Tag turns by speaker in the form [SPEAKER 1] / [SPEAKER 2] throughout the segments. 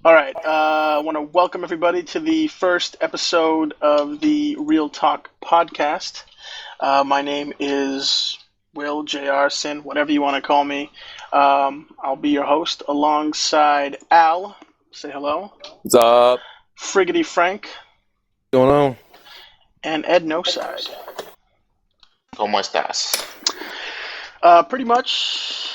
[SPEAKER 1] All right. I want to welcome everybody to the first episode of the Real Talk podcast. My name is Will J.R. Sin, whatever you want to call me. I'll be your host alongside Al. Say hello.
[SPEAKER 2] What's up?
[SPEAKER 1] Friggity Frank.
[SPEAKER 3] Going on?
[SPEAKER 1] And Ed Noside.
[SPEAKER 4] ¿Cómo estás?
[SPEAKER 1] Pretty much.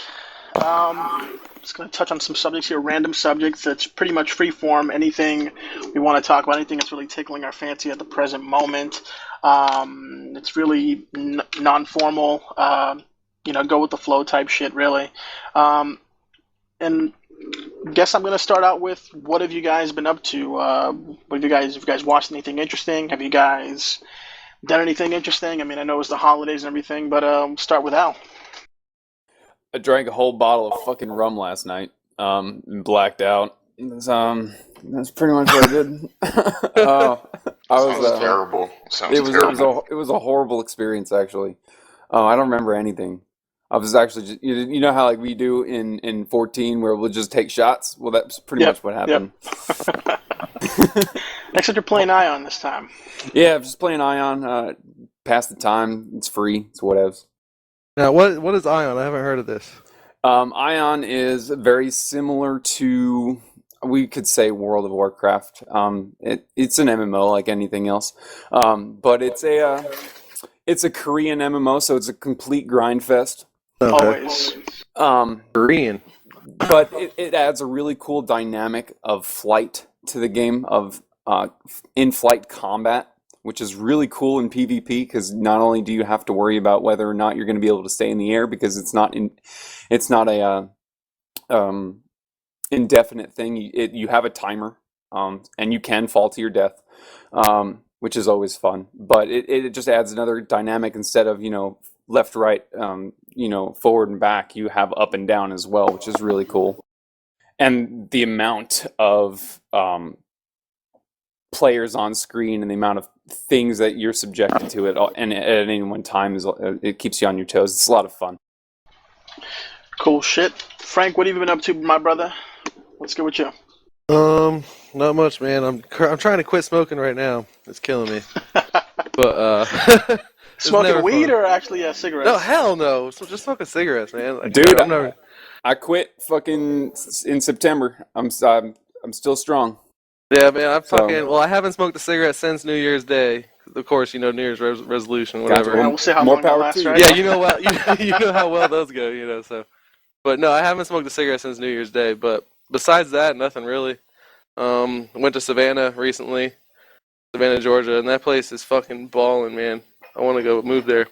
[SPEAKER 1] Just going to touch on some subjects here, random subjects. That's pretty much free form. Anything we want to talk about, anything that's really tickling our fancy at the present moment. It's really non-formal, go with the flow type shit, really. And guess I'm going to start out with, what have you guys been up to? Have you guys watched anything interesting? Have you guys done anything interesting? I mean, I know it's the holidays and everything, but start with Al.
[SPEAKER 2] I drank a whole bottle of fucking rum last night. And blacked out. That's pretty much what I did.
[SPEAKER 4] Sounds terrible.
[SPEAKER 2] It was a horrible experience, actually. I don't remember anything. I was actually just, you know how like we do in 14 where we'll just take shots. Well, that's pretty much what happened.
[SPEAKER 1] Except you're playing Ion this time.
[SPEAKER 2] Yeah, I'm just playing Ion. Pass the time. It's free. It's whatevs.
[SPEAKER 3] Now, what is Ion? I haven't heard of this.
[SPEAKER 2] Ion is very similar to, we could say, World of Warcraft. It's an MMO like anything else, but it's a Korean MMO, so it's a complete grind fest.
[SPEAKER 3] Okay.
[SPEAKER 1] Always.
[SPEAKER 3] Korean.
[SPEAKER 2] But it adds a really cool dynamic of flight to the game, of in-flight combat, which is really cool in PvP, because not only do you have to worry about whether or not you're going to be able to stay in the air, because it's not a indefinite thing. You have a timer, and you can fall to your death, which is always fun. But it just adds another dynamic. Instead of left, right, forward and back, you have up and down as well, which is really cool. And the amount of players on screen and the amount of things that you're subjected to and at any one time it keeps you on your toes. It's a lot of fun.
[SPEAKER 1] Cool shit. Frank, what have you been up to, my brother? Let's go with you.
[SPEAKER 3] Not much, man. I'm trying to quit smoking right now. It's killing me. But
[SPEAKER 1] Smoking weed or actually cigarettes?
[SPEAKER 3] No, hell no. So just smoking cigarettes, man. Like,
[SPEAKER 2] Dude,
[SPEAKER 3] I'm never...
[SPEAKER 2] I quit fucking in September. I'm still strong.
[SPEAKER 3] Yeah, man. Well, I haven't smoked a cigarette since New Year's Day. Of course, New Year's resolution, whatever.
[SPEAKER 2] Gotcha.
[SPEAKER 1] We'll see how
[SPEAKER 2] More
[SPEAKER 1] long that
[SPEAKER 2] power
[SPEAKER 1] lasts,
[SPEAKER 2] to you.
[SPEAKER 1] right?
[SPEAKER 3] Yeah, you know how well those go, so. But no, I haven't smoked a cigarette since New Year's Day. But besides that, nothing really. Went to Savannah recently, Savannah, Georgia, and that place is fucking balling, man. I want to go move there.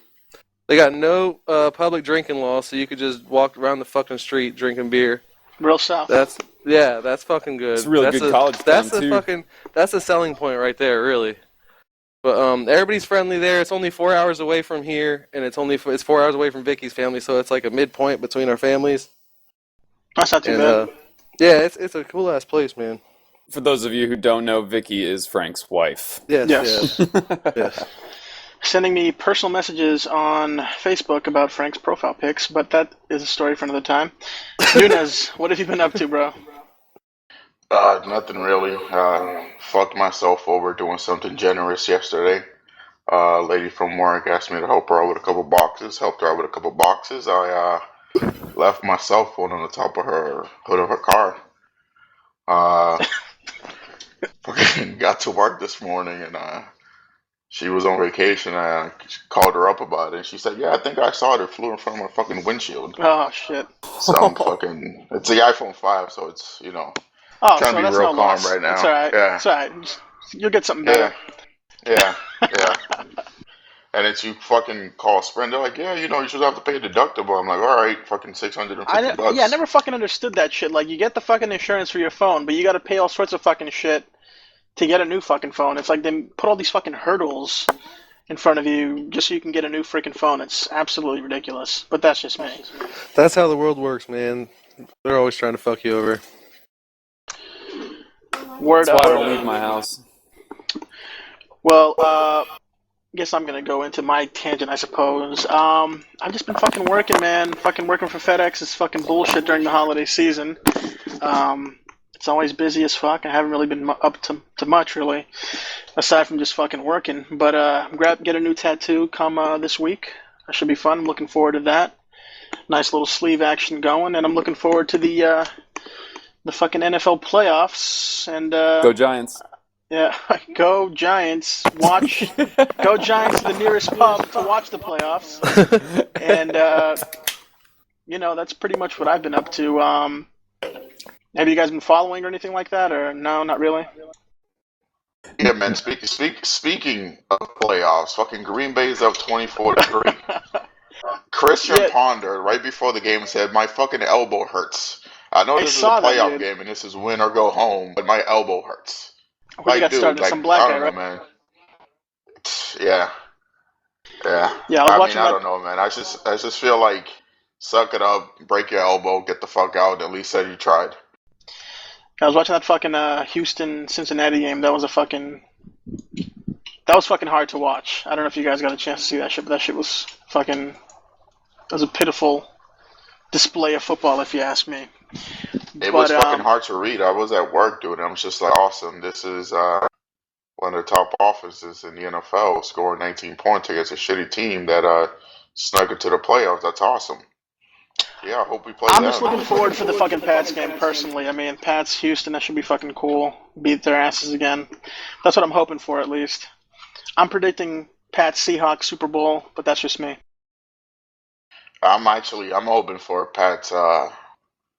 [SPEAKER 3] They got no public drinking law, so you could just walk around the fucking street drinking beer.
[SPEAKER 1] Real South.
[SPEAKER 3] That's fucking good.
[SPEAKER 2] It's a really good college town, too.
[SPEAKER 3] That's a selling point right there, really. But everybody's friendly there. It's only 4 hours away from here, and it's 4 hours away from Vicky's family, so it's like a midpoint between our families.
[SPEAKER 1] That's not too bad.
[SPEAKER 3] Yeah, it's a cool ass place, man.
[SPEAKER 2] For those of you who don't know, Vicky is Frank's wife.
[SPEAKER 1] Yes.
[SPEAKER 3] Yes.
[SPEAKER 1] Sending me personal messages on Facebook about Frank's profile pics, but that is a story for another time. Nunez, what have you been up to, bro?
[SPEAKER 4] Nothing really. Fucked myself over doing something generous yesterday. A lady from work asked me to help her out with a couple boxes. Helped her out with a couple boxes. I left my cell phone on the top of her hood of her car. Fucking got to work this morning and she was on vacation. I called her up about it. And she said, "Yeah, I think I saw it. It flew in front of my fucking windshield."
[SPEAKER 1] Oh, shit.
[SPEAKER 4] So I'm fucking. It's the iPhone 5, so it's
[SPEAKER 1] Oh,
[SPEAKER 4] trying
[SPEAKER 1] so
[SPEAKER 4] to be
[SPEAKER 1] that's
[SPEAKER 4] real
[SPEAKER 1] no
[SPEAKER 4] calm
[SPEAKER 1] loss.
[SPEAKER 4] right now.
[SPEAKER 1] It's all right.
[SPEAKER 4] Yeah.
[SPEAKER 1] It's all right. You'll get something better.
[SPEAKER 4] Yeah. And it's you fucking call Sprint. They're like, "Yeah, you should have to pay a deductible." I'm like, "All right, fucking $650."
[SPEAKER 1] I never fucking understood that shit. Like, you get the fucking insurance for your phone, but you gotta pay all sorts of fucking shit to get a new fucking phone. It's like they put all these fucking hurdles in front of you just so you can get a new freaking phone. It's absolutely ridiculous. But that's just me.
[SPEAKER 3] That's how the world works, man. They're always trying to fuck you over.
[SPEAKER 1] Word
[SPEAKER 2] That's why I
[SPEAKER 1] up.
[SPEAKER 2] don't leave my house.
[SPEAKER 1] Well, guess I'm gonna go into my tangent, I suppose. I've just been fucking working, man. Fucking working for FedEx is fucking bullshit during the holiday season. It's always busy as fuck. I haven't really been up to much really, aside from just fucking working. But get a new tattoo come this week. That should be fun. I'm looking forward to that. Nice little sleeve action going, and I'm looking forward to the fucking NFL playoffs. And
[SPEAKER 2] Go Giants.
[SPEAKER 1] yeah, go Giants. Go Giants to the nearest pub to watch the playoffs. And that's pretty much what I've been up to. Have you guys been following or anything like that, or no, not really?
[SPEAKER 4] Yeah, man. Speaking of playoffs, fucking Green Bay's up 24-3. Christian
[SPEAKER 1] Yeah.
[SPEAKER 4] Ponder right before the game said, "My fucking elbow hurts. I know
[SPEAKER 1] I
[SPEAKER 4] this is a
[SPEAKER 1] saw that,
[SPEAKER 4] playoff
[SPEAKER 1] dude.
[SPEAKER 4] game and this is win or go home, but my elbow hurts."
[SPEAKER 1] Where they got
[SPEAKER 4] dude,
[SPEAKER 1] started?
[SPEAKER 4] like
[SPEAKER 1] Some black
[SPEAKER 4] I
[SPEAKER 1] guy,
[SPEAKER 4] don't know,
[SPEAKER 1] right?
[SPEAKER 4] man. Yeah. Yeah.
[SPEAKER 1] Yeah, I was watching
[SPEAKER 4] I
[SPEAKER 1] that.
[SPEAKER 4] don't know, man. I just feel like suck it up, break your elbow, get the fuck out. At least said you tried.
[SPEAKER 1] I was watching that fucking Houston Cincinnati game. That was fucking hard to watch. I don't know if you guys got a chance to see that shit, but that shit was fucking. It was a pitiful display of football, if you ask me.
[SPEAKER 4] It was fucking hard to read. I was at work, dude. And I was just like, awesome. This is one of the top offenses in the NFL, scoring 19 points against a shitty team that snuck into the playoffs. That's awesome. Yeah, I hope we play
[SPEAKER 1] I'm
[SPEAKER 4] them.
[SPEAKER 1] just looking forward for the fucking Pats game, personally. I mean, Pats, Houston, that should be fucking cool. Beat their asses again. That's what I'm hoping for, at least. I'm predicting Pats Seahawks Super Bowl, but that's just me.
[SPEAKER 4] I'm hoping for Pat's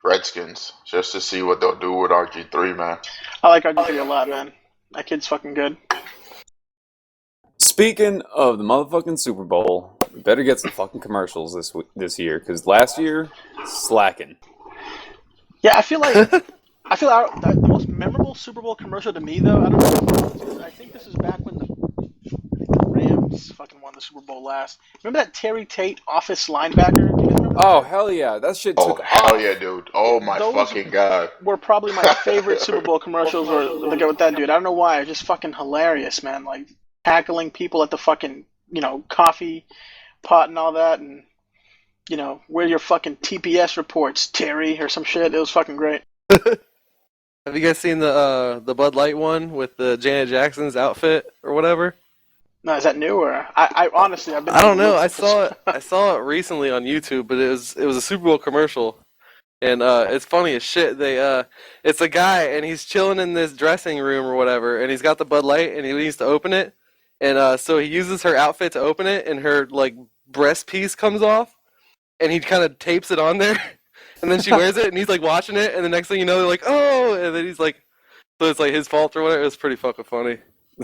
[SPEAKER 4] Redskins just to see what they'll do with RG3, man.
[SPEAKER 1] I like RG3 a lot, man. That kid's fucking good.
[SPEAKER 2] Speaking of the motherfucking Super Bowl, we better get some fucking commercials this year, because last year, slacking.
[SPEAKER 1] Yeah, I feel the most memorable Super Bowl commercial to me, though, I don't know. I think this is back when the Rams fucking won the Super Bowl last. Remember that Terry Tate office linebacker? Do you guys remember that?
[SPEAKER 2] Oh, hell yeah. That shit
[SPEAKER 4] Oh,
[SPEAKER 2] took
[SPEAKER 4] hell
[SPEAKER 2] off.
[SPEAKER 4] yeah, dude. Oh, my
[SPEAKER 1] Those
[SPEAKER 4] fucking God.
[SPEAKER 1] Were probably my favorite Super Bowl commercials, or the guy with that dude. I don't know why. It's just fucking hilarious, man. Like, tackling people at the fucking, coffee pot and all that, and, where your fucking TPS reports, Terry, or some shit. It was fucking great.
[SPEAKER 3] Have you guys seen the Bud Light one with the Janet Jackson's outfit or whatever?
[SPEAKER 1] No, is that new, or I honestly, I've been.
[SPEAKER 3] I don't know. I saw it recently on YouTube, but it was a Super Bowl commercial, and it's funny as shit. It's a guy and he's chilling in this dressing room or whatever, and he's got the Bud Light and he needs to open it, and so he uses her outfit to open it, and her like breast piece comes off, and he kind of tapes it on there, and then she wears it, and he's like watching it, and the next thing you know, they're like, oh, and then he's like, so it's like his fault or whatever. It was pretty fucking funny.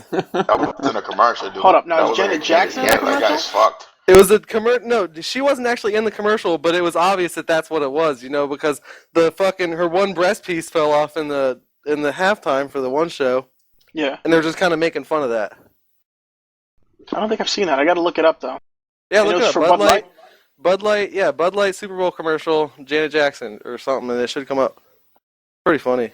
[SPEAKER 4] That was in a commercial, dude.
[SPEAKER 1] Hold up, now
[SPEAKER 4] That
[SPEAKER 1] is
[SPEAKER 4] was
[SPEAKER 1] Janet
[SPEAKER 4] like,
[SPEAKER 1] Jackson in
[SPEAKER 4] yeah,
[SPEAKER 1] the
[SPEAKER 4] that
[SPEAKER 1] commercial?
[SPEAKER 4] guy's fucked.
[SPEAKER 3] It was a No, she wasn't actually in the commercial, but it was obvious that that's what it was, because the fucking her one breast piece fell off in the halftime for the one show,
[SPEAKER 1] Yeah,
[SPEAKER 3] and they're just kind of making fun of that.
[SPEAKER 1] I don't think I've seen that. I got to look it up though.
[SPEAKER 3] Yeah,
[SPEAKER 1] You know
[SPEAKER 3] look
[SPEAKER 1] it's
[SPEAKER 3] it
[SPEAKER 1] for
[SPEAKER 3] up.
[SPEAKER 1] Bud Light?
[SPEAKER 3] Bud Light Super Bowl commercial, Janet Jackson or something, and it should come up. Pretty funny.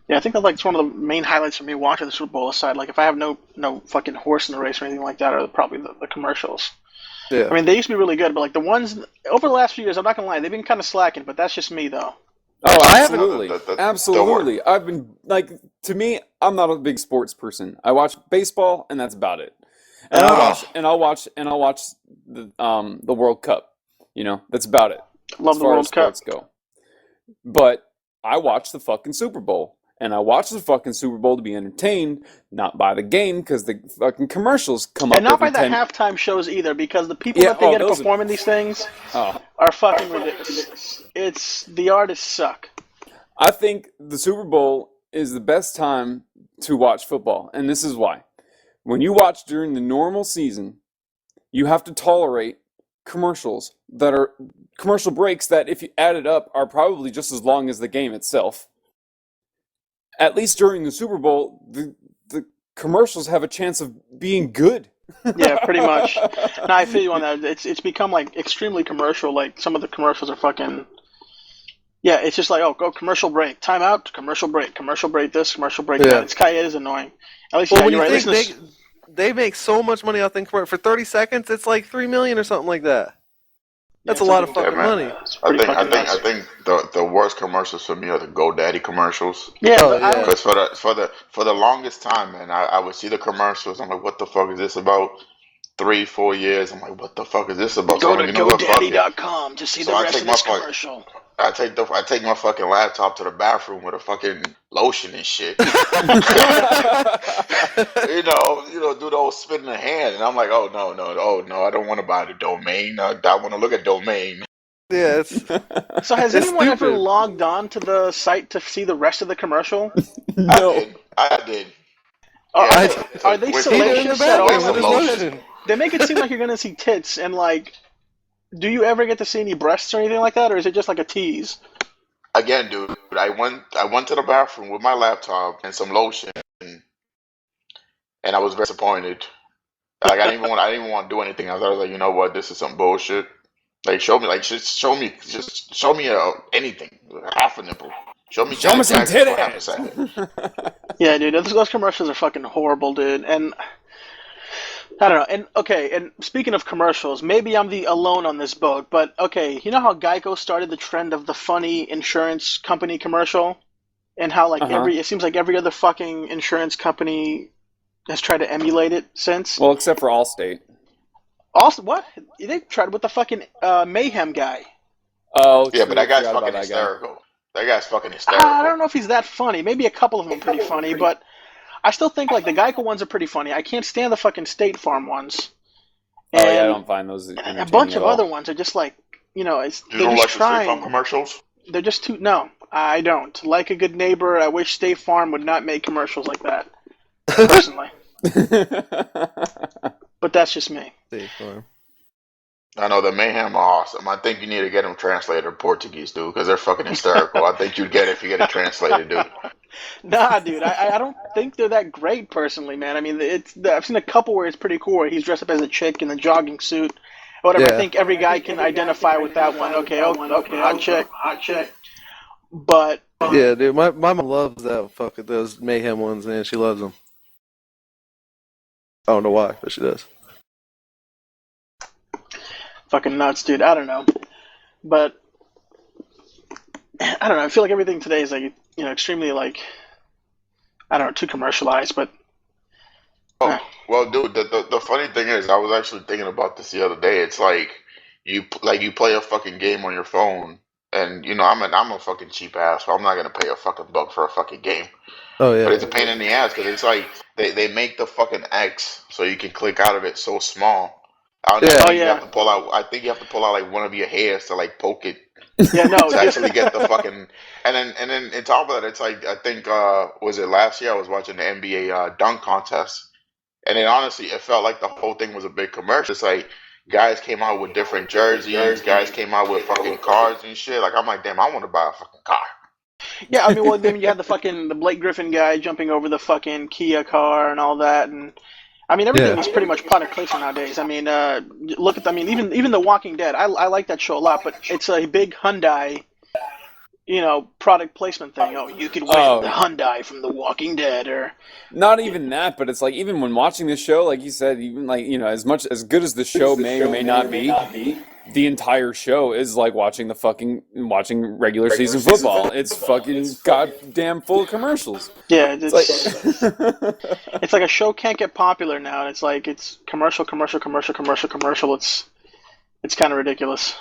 [SPEAKER 1] Yeah, I think that's like it's one of the main highlights for me watching the Super Bowl. Aside, like if I have no fucking horse in the race or anything like that, are probably the commercials.
[SPEAKER 3] Yeah.
[SPEAKER 1] I mean, they used to be really good, but like the ones over the last few years, I'm not gonna lie, they've been kind of slacking. But that's just me, though.
[SPEAKER 2] Oh,
[SPEAKER 3] I haven't-
[SPEAKER 2] absolutely. Absolutely. I've been, like, to me, I'm not a big sports person. I watch baseball, and that's about it. And I'll watch the World Cup. That's about it.
[SPEAKER 1] Love
[SPEAKER 2] as
[SPEAKER 1] the
[SPEAKER 2] far
[SPEAKER 1] World
[SPEAKER 2] as
[SPEAKER 1] Cup.
[SPEAKER 2] sports go. But I watch the fucking Super Bowl. And I watch the fucking Super Bowl to be entertained, not by the game, because the fucking commercials come up
[SPEAKER 1] And not
[SPEAKER 2] every
[SPEAKER 1] by the
[SPEAKER 2] 10...
[SPEAKER 1] halftime shows either, because the people that they get to
[SPEAKER 2] those
[SPEAKER 1] perform in these things
[SPEAKER 2] Oh.
[SPEAKER 1] are fucking ridiculous. The artists suck.
[SPEAKER 2] I think the Super Bowl is the best time to watch football, and this is why. When you watch during the normal season, you have to tolerate commercials that are commercial breaks that, if you add it up, are probably just as long as the game itself. At least during the Super Bowl, the commercials have a chance of being good.
[SPEAKER 1] Yeah, pretty much. No, I feel you on that. It's become like extremely commercial. Like some of the commercials are fucking. Yeah, it's just like, oh, go commercial break, time out, commercial break this, commercial break that. It is annoying. At least
[SPEAKER 3] Well, when
[SPEAKER 1] you're
[SPEAKER 3] you
[SPEAKER 1] right.
[SPEAKER 3] think they make so much money off things for 30 seconds, it's like $3 million or something like that. That's
[SPEAKER 1] Yeah,
[SPEAKER 3] a lot of
[SPEAKER 1] some people-
[SPEAKER 3] fucking
[SPEAKER 4] man.
[SPEAKER 3] money.
[SPEAKER 1] It's
[SPEAKER 4] I
[SPEAKER 1] pretty
[SPEAKER 4] think
[SPEAKER 1] fucking nuts.
[SPEAKER 4] the worst commercials for me are the GoDaddy commercials.
[SPEAKER 1] Yeah,
[SPEAKER 3] Oh,
[SPEAKER 1] but I
[SPEAKER 3] yeah.
[SPEAKER 1] don't.
[SPEAKER 4] Because for the longest time, man, I would see the commercials. I'm like, what the fuck is this about? 3-4 years. I'm like, what the fuck is this about? So
[SPEAKER 1] Go
[SPEAKER 4] I'm
[SPEAKER 1] to
[SPEAKER 4] like, you know what? Fuck it.
[SPEAKER 1] GoDaddy.com to see
[SPEAKER 4] So
[SPEAKER 1] the rest of this commercial.
[SPEAKER 4] I take my fucking laptop to the bathroom with a fucking lotion and shit. Do the old spin in the hand, and I'm like, oh no, I don't want to buy the domain. I want to look at domain.
[SPEAKER 3] Yeah, it's
[SPEAKER 1] So has
[SPEAKER 3] It's
[SPEAKER 1] anyone ever
[SPEAKER 3] stupid.
[SPEAKER 1] logged on to the site to see the rest of the commercial?
[SPEAKER 2] No.
[SPEAKER 4] I did.
[SPEAKER 1] Are,
[SPEAKER 4] Yeah,
[SPEAKER 1] are,
[SPEAKER 4] it's
[SPEAKER 1] are
[SPEAKER 4] like
[SPEAKER 1] they
[SPEAKER 4] waste
[SPEAKER 3] He
[SPEAKER 4] some
[SPEAKER 3] did in the
[SPEAKER 1] salacious at
[SPEAKER 3] bathroom
[SPEAKER 1] all?
[SPEAKER 4] waste
[SPEAKER 3] with
[SPEAKER 4] some
[SPEAKER 3] his
[SPEAKER 1] Because
[SPEAKER 4] lotion.
[SPEAKER 3] lotion.
[SPEAKER 1] they make it seem like you're gonna see tits, and like, do you ever get to see any breasts or anything like that, or is it just like a tease?
[SPEAKER 4] Again, dude. I went to the bathroom with my laptop and some lotion, and I was very disappointed. Like I didn't even want to do anything. I was like, you know what, this is some bullshit. Like just show me anything, half a nipple. Show me
[SPEAKER 2] Show me
[SPEAKER 4] Janet
[SPEAKER 2] some
[SPEAKER 4] Jackson for half a second.
[SPEAKER 2] titties.
[SPEAKER 1] Yeah, dude, those commercials are fucking horrible, dude. And I don't know. And okay, and speaking of commercials, maybe I'm the alone on this boat, but okay, you know how Geico started the trend of the funny insurance company commercial, and how like
[SPEAKER 2] Uh-huh.
[SPEAKER 1] it seems like every other fucking insurance company has tried to emulate it since.
[SPEAKER 2] Well, except for Allstate.
[SPEAKER 1] Also, what they tried with the fucking mayhem guy.
[SPEAKER 2] Oh,
[SPEAKER 4] Yeah,
[SPEAKER 2] true.
[SPEAKER 4] but that guy's
[SPEAKER 2] Forgot about
[SPEAKER 4] fucking
[SPEAKER 2] that guy.
[SPEAKER 4] hysterical. That guy's fucking
[SPEAKER 1] I
[SPEAKER 4] hysterical.
[SPEAKER 1] don't know if he's that funny. Maybe a couple of them are pretty funny, but I still think like the Geico ones are pretty funny. I can't stand the fucking State Farm ones.
[SPEAKER 2] Oh yeah, I
[SPEAKER 1] And
[SPEAKER 2] don't find those
[SPEAKER 1] a
[SPEAKER 2] entertaining
[SPEAKER 1] bunch
[SPEAKER 2] at
[SPEAKER 1] of
[SPEAKER 2] all.
[SPEAKER 1] other ones are just like,
[SPEAKER 4] You
[SPEAKER 1] they're
[SPEAKER 4] don't
[SPEAKER 1] just
[SPEAKER 4] like the State Farm
[SPEAKER 1] trying.
[SPEAKER 4] commercials?
[SPEAKER 1] They're just too. No, I don't. Like a good neighbor, I wish State Farm would not make commercials like that. Personally, but that's just me.
[SPEAKER 4] I know the Mayhem are awesome. I think you need to get them translated to Portuguese, dude, because they're fucking hysterical. I think you'd get it if you get it translated, dude.
[SPEAKER 1] Nah, dude, I don't think they're that great personally, man. I mean, I've seen a couple where it's pretty cool, where he's dressed up as a chick in a jogging suit, whatever.
[SPEAKER 3] Yeah.
[SPEAKER 1] I think every guy can identify with that one. Okay, okay, hot chick. But
[SPEAKER 3] Yeah, dude, my mom loves those mayhem ones, man. She loves them. I don't know why, but she does.
[SPEAKER 1] fucking nuts, dude. I don't know, but I don't know. I feel like everything today is like extremely like I don't know, too commercialized. But
[SPEAKER 4] Oh, well, dude, the funny thing is, I was actually thinking about this the other day. It's like you play a fucking game on your phone, and I'm a fucking cheap ass, so I'm not gonna pay a fucking buck for a fucking game.
[SPEAKER 3] Oh
[SPEAKER 4] But
[SPEAKER 3] yeah.
[SPEAKER 4] it's a pain in the ass because it's like they make the fucking X so you can click out of it so small. I
[SPEAKER 3] Yeah.
[SPEAKER 4] think
[SPEAKER 1] Oh,
[SPEAKER 4] you
[SPEAKER 1] yeah.
[SPEAKER 4] have to pull out. I think you have to pull out like one of your hairs to like poke it
[SPEAKER 1] yeah, no,
[SPEAKER 4] to actually get the fucking. And then on top of that, it's like I think was it last year I was watching the NBA dunk contest, and then honestly, it felt like the whole thing was a big commercial. It's like guys came out with different jerseys, guys came out with fucking cars and shit. Like I'm like, damn, I want to buy a fucking car.
[SPEAKER 1] yeah. I mean, well, then you had the Blake Griffin guy jumping over the fucking Kia car and all that, and I mean everything
[SPEAKER 3] Yeah.
[SPEAKER 1] is pretty much product placement nowadays. I mean, look at I mean even The Walking Dead. I like that show a lot, but it's a big Hyundai, product placement thing. Oh, you could win
[SPEAKER 2] Oh.
[SPEAKER 1] the Hyundai from The Walking Dead, or
[SPEAKER 2] Not even that, but it's like even when watching this show, like you said, even like as much as good as the show may or may not be, the entire show is like watching regular season football. It's fucking goddamn full of commercials.
[SPEAKER 1] yeah,
[SPEAKER 2] It's like
[SPEAKER 1] it's like a show can't get popular now, and it's like it's commercial. It's kind of ridiculous.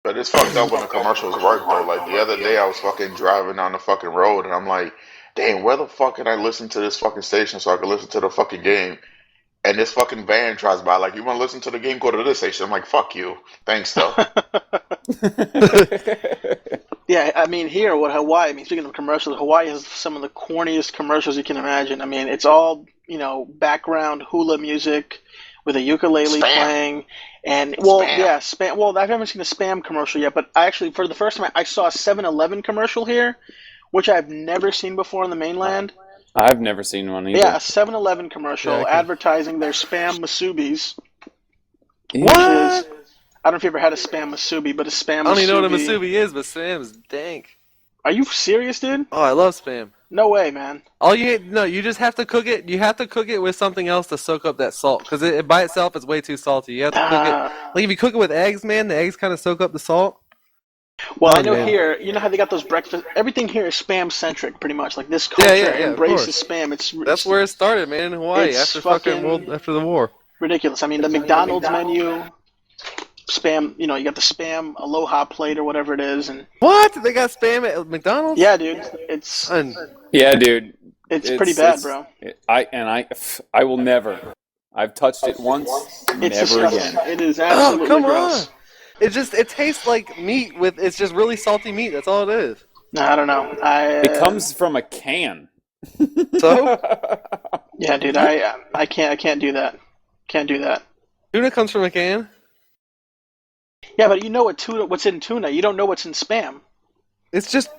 [SPEAKER 4] But it's fucked up when the commercials work though. Like the other day, I was fucking driving down the fucking road, and I'm like, "Damn, where the fuck can I listen to this fucking station so I can listen to the fucking game?" And this fucking van drives by, like, "You want to listen to the game? Go to this station." I'm like, "Fuck you, thanks though."
[SPEAKER 1] Yeah, I mean, here, what Hawaii, I mean, speaking of commercials, Hawaii has some of the corniest commercials you can imagine. I mean, it's all, background hula music with a ukulele
[SPEAKER 4] Spam.
[SPEAKER 1] playing. And, well,
[SPEAKER 4] Spam.
[SPEAKER 1] yeah, spam. Well, I haven't seen a spam commercial yet, but I actually, for the first time, I saw a 7-Eleven commercial here, which I've never seen before in the mainland.
[SPEAKER 2] I've never seen one either.
[SPEAKER 1] Yeah, a 7-Eleven commercial
[SPEAKER 3] Yeah, I can-
[SPEAKER 1] advertising their spam masubis,
[SPEAKER 2] Yeah.
[SPEAKER 1] which is, I don't know if you ever had a spam masubi, but a spam
[SPEAKER 3] I don't even know what a
[SPEAKER 1] masubi.
[SPEAKER 3] Masubi is, but Sam's dank.
[SPEAKER 1] Are you serious, dude?
[SPEAKER 3] Oh, I love Spam.
[SPEAKER 1] No way, man.
[SPEAKER 3] You just have to cook it. You have to cook it with something else to soak up that salt, because it by itself is way too salty. You have to cook it.
[SPEAKER 1] Uh,
[SPEAKER 3] Like if you cook it with eggs, man, the eggs kind of soak up the salt.
[SPEAKER 1] well, I
[SPEAKER 3] Done,
[SPEAKER 1] know
[SPEAKER 3] man.
[SPEAKER 1] here, you know how they got those breakfast. Everything here is spam centric, pretty much. Like this
[SPEAKER 3] Yeah,
[SPEAKER 1] culture
[SPEAKER 3] yeah, of
[SPEAKER 1] embraces
[SPEAKER 3] course.
[SPEAKER 1] spam.
[SPEAKER 3] That's where it started, man, in Hawaii
[SPEAKER 1] It's
[SPEAKER 3] after the war.
[SPEAKER 1] ridiculous. I mean, the McDonald's menu, spam. You know, you got the spam Aloha plate or whatever it is, and
[SPEAKER 3] What? They got Spam at McDonald's?
[SPEAKER 1] yeah, dude, it's
[SPEAKER 3] Son.
[SPEAKER 2] Yeah, dude.
[SPEAKER 1] pretty bad, bro.
[SPEAKER 2] I will never. I've touched it once,
[SPEAKER 1] It's
[SPEAKER 2] never
[SPEAKER 1] disgusting.
[SPEAKER 2] again.
[SPEAKER 1] It is
[SPEAKER 3] Oh,
[SPEAKER 1] absolutely
[SPEAKER 3] come on.
[SPEAKER 1] gross.
[SPEAKER 3] It tastes like meat it's just really salty meat. That's all it is.
[SPEAKER 1] No, I don't know.
[SPEAKER 2] It comes from a can.
[SPEAKER 3] So?
[SPEAKER 1] Yeah, dude, I can't do that. Can't do that.
[SPEAKER 3] Tuna comes from a can?
[SPEAKER 1] Yeah, but you know what's in tuna. You don't know what's in spam.
[SPEAKER 3] It's just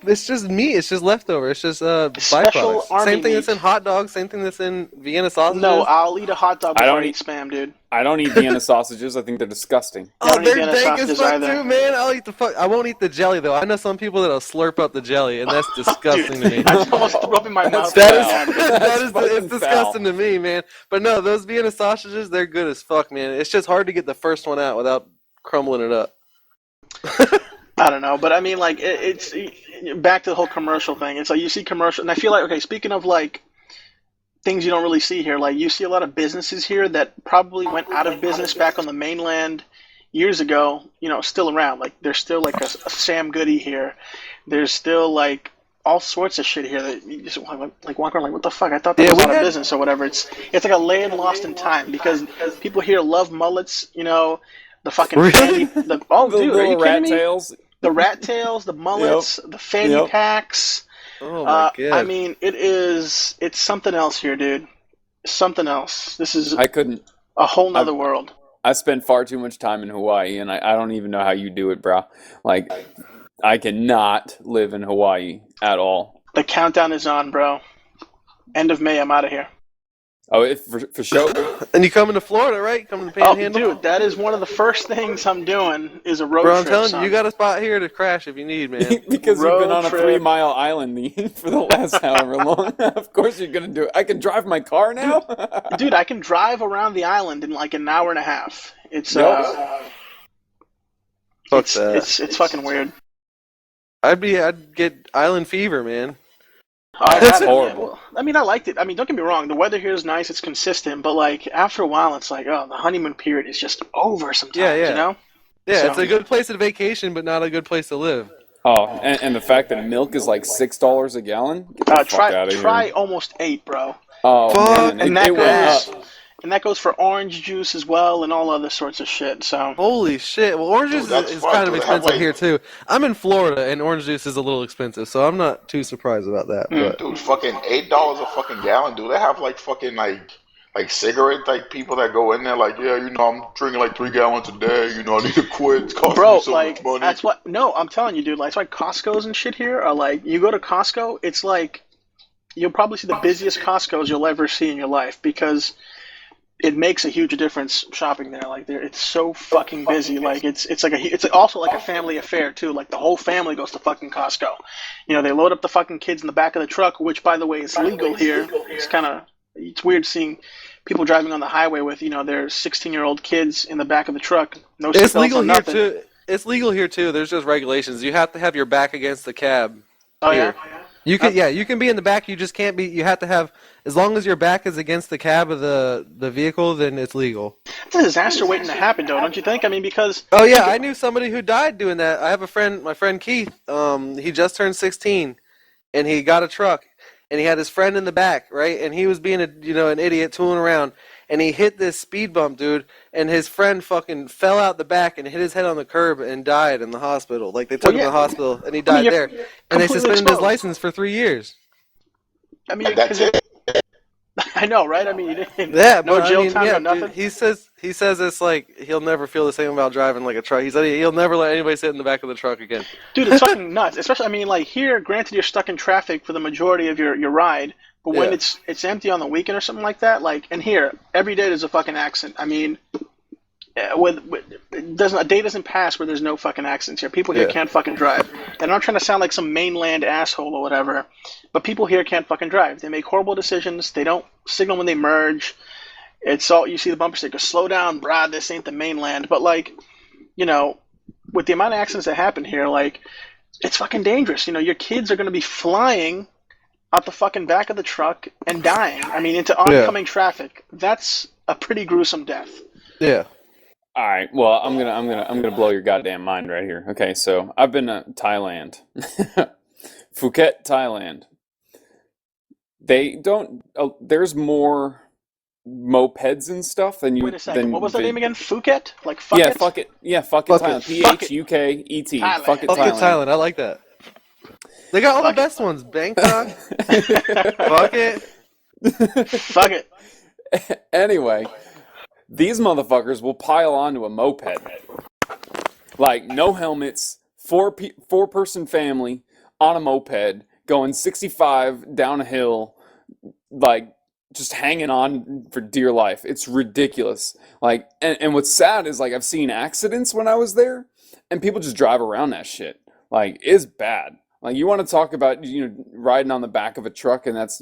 [SPEAKER 3] meat. It's just leftover. It's just
[SPEAKER 1] Special
[SPEAKER 3] byproducts.
[SPEAKER 1] army
[SPEAKER 3] Same thing
[SPEAKER 1] meat.
[SPEAKER 3] that's in hot dogs. Same thing that's in Vienna sausages.
[SPEAKER 1] No, I'll eat a hot dog
[SPEAKER 2] I
[SPEAKER 1] before
[SPEAKER 2] don't
[SPEAKER 1] I
[SPEAKER 2] eat-
[SPEAKER 1] eat spam, dude.
[SPEAKER 2] I don't eat Vienna sausages. I think they're disgusting.
[SPEAKER 1] I
[SPEAKER 3] Oh,
[SPEAKER 1] don't eat
[SPEAKER 3] they're
[SPEAKER 1] Vienna
[SPEAKER 3] dank as
[SPEAKER 1] sausages
[SPEAKER 3] fuck
[SPEAKER 1] either.
[SPEAKER 3] too, man. I'll eat the fuck. I won't eat the jelly though. I know some people that'll slurp up the jelly, and that's disgusting to me.
[SPEAKER 1] I just almost threw up in my mouth.
[SPEAKER 3] That
[SPEAKER 1] right
[SPEAKER 3] is
[SPEAKER 1] now.
[SPEAKER 3] it's
[SPEAKER 2] fucking
[SPEAKER 3] disgusting to me, man. But no, those Vienna sausages, they're good as fuck, man. It's just hard to get the first one out without crumbling it up.
[SPEAKER 1] I don't know, but I mean, like, it's back to the whole commercial thing. It's like you see commercial, and I feel like, okay, speaking of like things you don't really see here, like you see a lot of businesses here that probably went out of business back on the mainland years ago, you know, still around. Like there's still like a Sam Goody here. There's still like all sorts of shit here that you just like walk around like, what the fuck? I thought that
[SPEAKER 3] Yeah,
[SPEAKER 1] was
[SPEAKER 3] we
[SPEAKER 1] out of
[SPEAKER 3] had-
[SPEAKER 1] business or whatever. It's like a land lost in time because people here love mullets, you know, the fucking
[SPEAKER 3] Really?
[SPEAKER 1] dude,
[SPEAKER 2] The
[SPEAKER 1] are you
[SPEAKER 2] little rat
[SPEAKER 1] kidding me?
[SPEAKER 2] tails.
[SPEAKER 1] The rat tails, the mullets, the fanny
[SPEAKER 2] Yep.
[SPEAKER 1] packs.
[SPEAKER 3] Oh my god.
[SPEAKER 1] I mean, it's something else here, dude. Something else. This is
[SPEAKER 2] I couldn't.
[SPEAKER 1] a whole nother world.
[SPEAKER 2] I spend far too much time in Hawaii, and I don't even know how you do it, bro. Like, I cannot live in Hawaii at all.
[SPEAKER 1] The countdown is on, bro. End of May, I'm out of here.
[SPEAKER 2] Oh, for sure.
[SPEAKER 3] And you coming to Florida, right? Coming to
[SPEAKER 1] Oh,
[SPEAKER 3] Panhandle?
[SPEAKER 1] dude, that is one of the first things I'm doing is a road
[SPEAKER 3] Bro, I'm
[SPEAKER 1] trip.
[SPEAKER 3] telling
[SPEAKER 1] son.
[SPEAKER 3] you got a spot here to crash if you need, man.
[SPEAKER 2] Because
[SPEAKER 1] Road
[SPEAKER 2] you've been on a
[SPEAKER 1] trip.
[SPEAKER 2] 3-mile island for the last however long. Of course you're gonna do it. I can drive my car now.
[SPEAKER 1] Dude, I can drive around the island in like an hour and a half. It's
[SPEAKER 2] Yep.
[SPEAKER 3] Fuck that.
[SPEAKER 1] it's fucking weird.
[SPEAKER 3] I'd get island fever, man.
[SPEAKER 2] That's
[SPEAKER 1] had it,
[SPEAKER 2] horrible.
[SPEAKER 1] Well, I mean, I liked it. I mean, don't get me wrong. The weather here is nice. It's consistent. But like after a while, it's like, oh, the honeymoon period is just over sometimes.
[SPEAKER 3] Yeah, yeah.
[SPEAKER 1] You know?
[SPEAKER 3] Yeah,
[SPEAKER 1] So-
[SPEAKER 3] it's a good place to vacation, but not a good place to live.
[SPEAKER 2] Oh, and the fact that milk is like $6 a gallon. Get the fuck
[SPEAKER 1] Try
[SPEAKER 2] out of
[SPEAKER 1] try
[SPEAKER 2] here.
[SPEAKER 1] almost 8, bro.
[SPEAKER 2] Oh
[SPEAKER 3] Fuck.
[SPEAKER 2] man,
[SPEAKER 1] And
[SPEAKER 2] it
[SPEAKER 1] that
[SPEAKER 2] went
[SPEAKER 1] goes
[SPEAKER 2] up.
[SPEAKER 1] and that goes for orange juice as well and all other sorts of shit. So
[SPEAKER 3] Holy shit. Well, orange juice
[SPEAKER 4] Dude, that's
[SPEAKER 3] is
[SPEAKER 4] fucked.
[SPEAKER 3] kind of
[SPEAKER 4] Dude, they have,
[SPEAKER 3] expensive
[SPEAKER 4] like-
[SPEAKER 3] here, too. I'm in Florida, and orange juice is a little expensive, so I'm not too surprised about that. But
[SPEAKER 4] Dude, fucking $8 a fucking gallon. Do they have like fucking like cigarette like people that go in there like, yeah, you know, I'm drinking like 3 gallons a day. You know, I need to quit. It's costing
[SPEAKER 1] bro,
[SPEAKER 4] me so
[SPEAKER 1] like
[SPEAKER 4] much money.
[SPEAKER 1] that's what. No, I'm telling you, dude. Like, that's why Costco's and shit here are like. You go to Costco, it's like you'll probably see the busiest Costco's you'll ever see in your life because it makes a huge difference shopping there. Like, it's so fucking busy. Like, it's also like a family affair too. Like, the whole family goes to fucking Costco. You know, they load up the fucking kids in the back of the truck, which, by the way, is legal here. It's weird seeing people driving on the highway with, you know, their 16-year-old kids in the back of the truck. No
[SPEAKER 3] it's
[SPEAKER 1] seatbelts,
[SPEAKER 3] legal
[SPEAKER 1] no
[SPEAKER 3] here,
[SPEAKER 1] nothing.
[SPEAKER 3] too. It's legal here, too. There's just regulations. You have to have your back against the cab.
[SPEAKER 1] Oh
[SPEAKER 3] here.
[SPEAKER 1] yeah.
[SPEAKER 3] You can be in the back. You just can't be. You have to have, as long as your back is against the cab of the vehicle, then it's legal.
[SPEAKER 1] It's a disaster waiting to happen, though, don't you think? I mean, because
[SPEAKER 3] Oh yeah, I knew somebody who died doing that. I have a friend, my friend Keith. He just turned 16, and he got a truck, and he had his friend in the back, right? And he was being an idiot, tooling around, and he hit this speed bump, dude. And his friend fucking fell out the back and hit his head on the curb and died in the hospital. Like they took him to the hospital, and he died
[SPEAKER 1] you're
[SPEAKER 3] there. And they
[SPEAKER 1] completely
[SPEAKER 3] suspended his
[SPEAKER 1] exposed.
[SPEAKER 3] license for 3 years.
[SPEAKER 1] I mean,
[SPEAKER 4] And that's
[SPEAKER 1] 'cause
[SPEAKER 4] it.
[SPEAKER 1] I know, right? I mean, you didn't,
[SPEAKER 3] Yeah,
[SPEAKER 1] no
[SPEAKER 3] but
[SPEAKER 1] jail
[SPEAKER 3] I mean,
[SPEAKER 1] time,
[SPEAKER 3] yeah,
[SPEAKER 1] no
[SPEAKER 3] dude,
[SPEAKER 1] nothing.
[SPEAKER 3] he says it's like he'll never feel the same about driving like a truck. He said he'll never let anybody sit in the back of the truck again.
[SPEAKER 1] Dude, it's fucking nuts. Especially, I mean, like here, granted, you're stuck in traffic for the majority of your ride, but when
[SPEAKER 3] Yeah.
[SPEAKER 1] it's empty on the weekend or something like that, like, and here, every day there's a fucking accident. I mean, a day doesn't pass where there's no fucking accidents here. People here
[SPEAKER 3] Yeah.
[SPEAKER 1] can't fucking drive. and I'm not trying to sound like some mainland asshole or whatever, but people here can't fucking drive. They make horrible decisions. They don't signal when they merge. It's all you see the bumper sticker, slow down, brah, this ain't the mainland. But like, you know, with the amount of accidents that happen here, like, it's fucking dangerous. You know, your kids are going to be flying out the fucking back of the truck and dying. I mean, into oncoming traffic. That's a pretty gruesome death.
[SPEAKER 3] Yeah.
[SPEAKER 2] All right. Well, I'm gonna blow your goddamn mind right here. Okay, so I've been to Thailand, Phuket, Thailand. They don't. There's more mopeds and stuff than you.
[SPEAKER 1] Wait a second.
[SPEAKER 2] Than
[SPEAKER 1] What was the
[SPEAKER 2] the-
[SPEAKER 1] name again? Phuket? Like fuck
[SPEAKER 2] Yeah,
[SPEAKER 1] it?
[SPEAKER 2] fuck it. Yeah, fuck it.
[SPEAKER 3] Fuck
[SPEAKER 2] Thailand.
[SPEAKER 3] it.
[SPEAKER 1] Fuck it.
[SPEAKER 2] Phuket.
[SPEAKER 1] Thailand.
[SPEAKER 2] Fuck it.
[SPEAKER 3] Fuck it,
[SPEAKER 2] Thailand.
[SPEAKER 3] Thailand. I like that. They got all the best ones. Bangkok. Fuck it.
[SPEAKER 1] Fuck it.
[SPEAKER 2] Anyway, these motherfuckers will pile onto a moped. Like, no helmets, four-person family on a moped, going 65 down a hill, like, just hanging on for dear life. It's ridiculous. Like, and what's sad is, like, I've seen accidents when I was there, and people just drive around that shit. Like, it's bad. Like, you want to talk about, riding on the back of a truck, and that's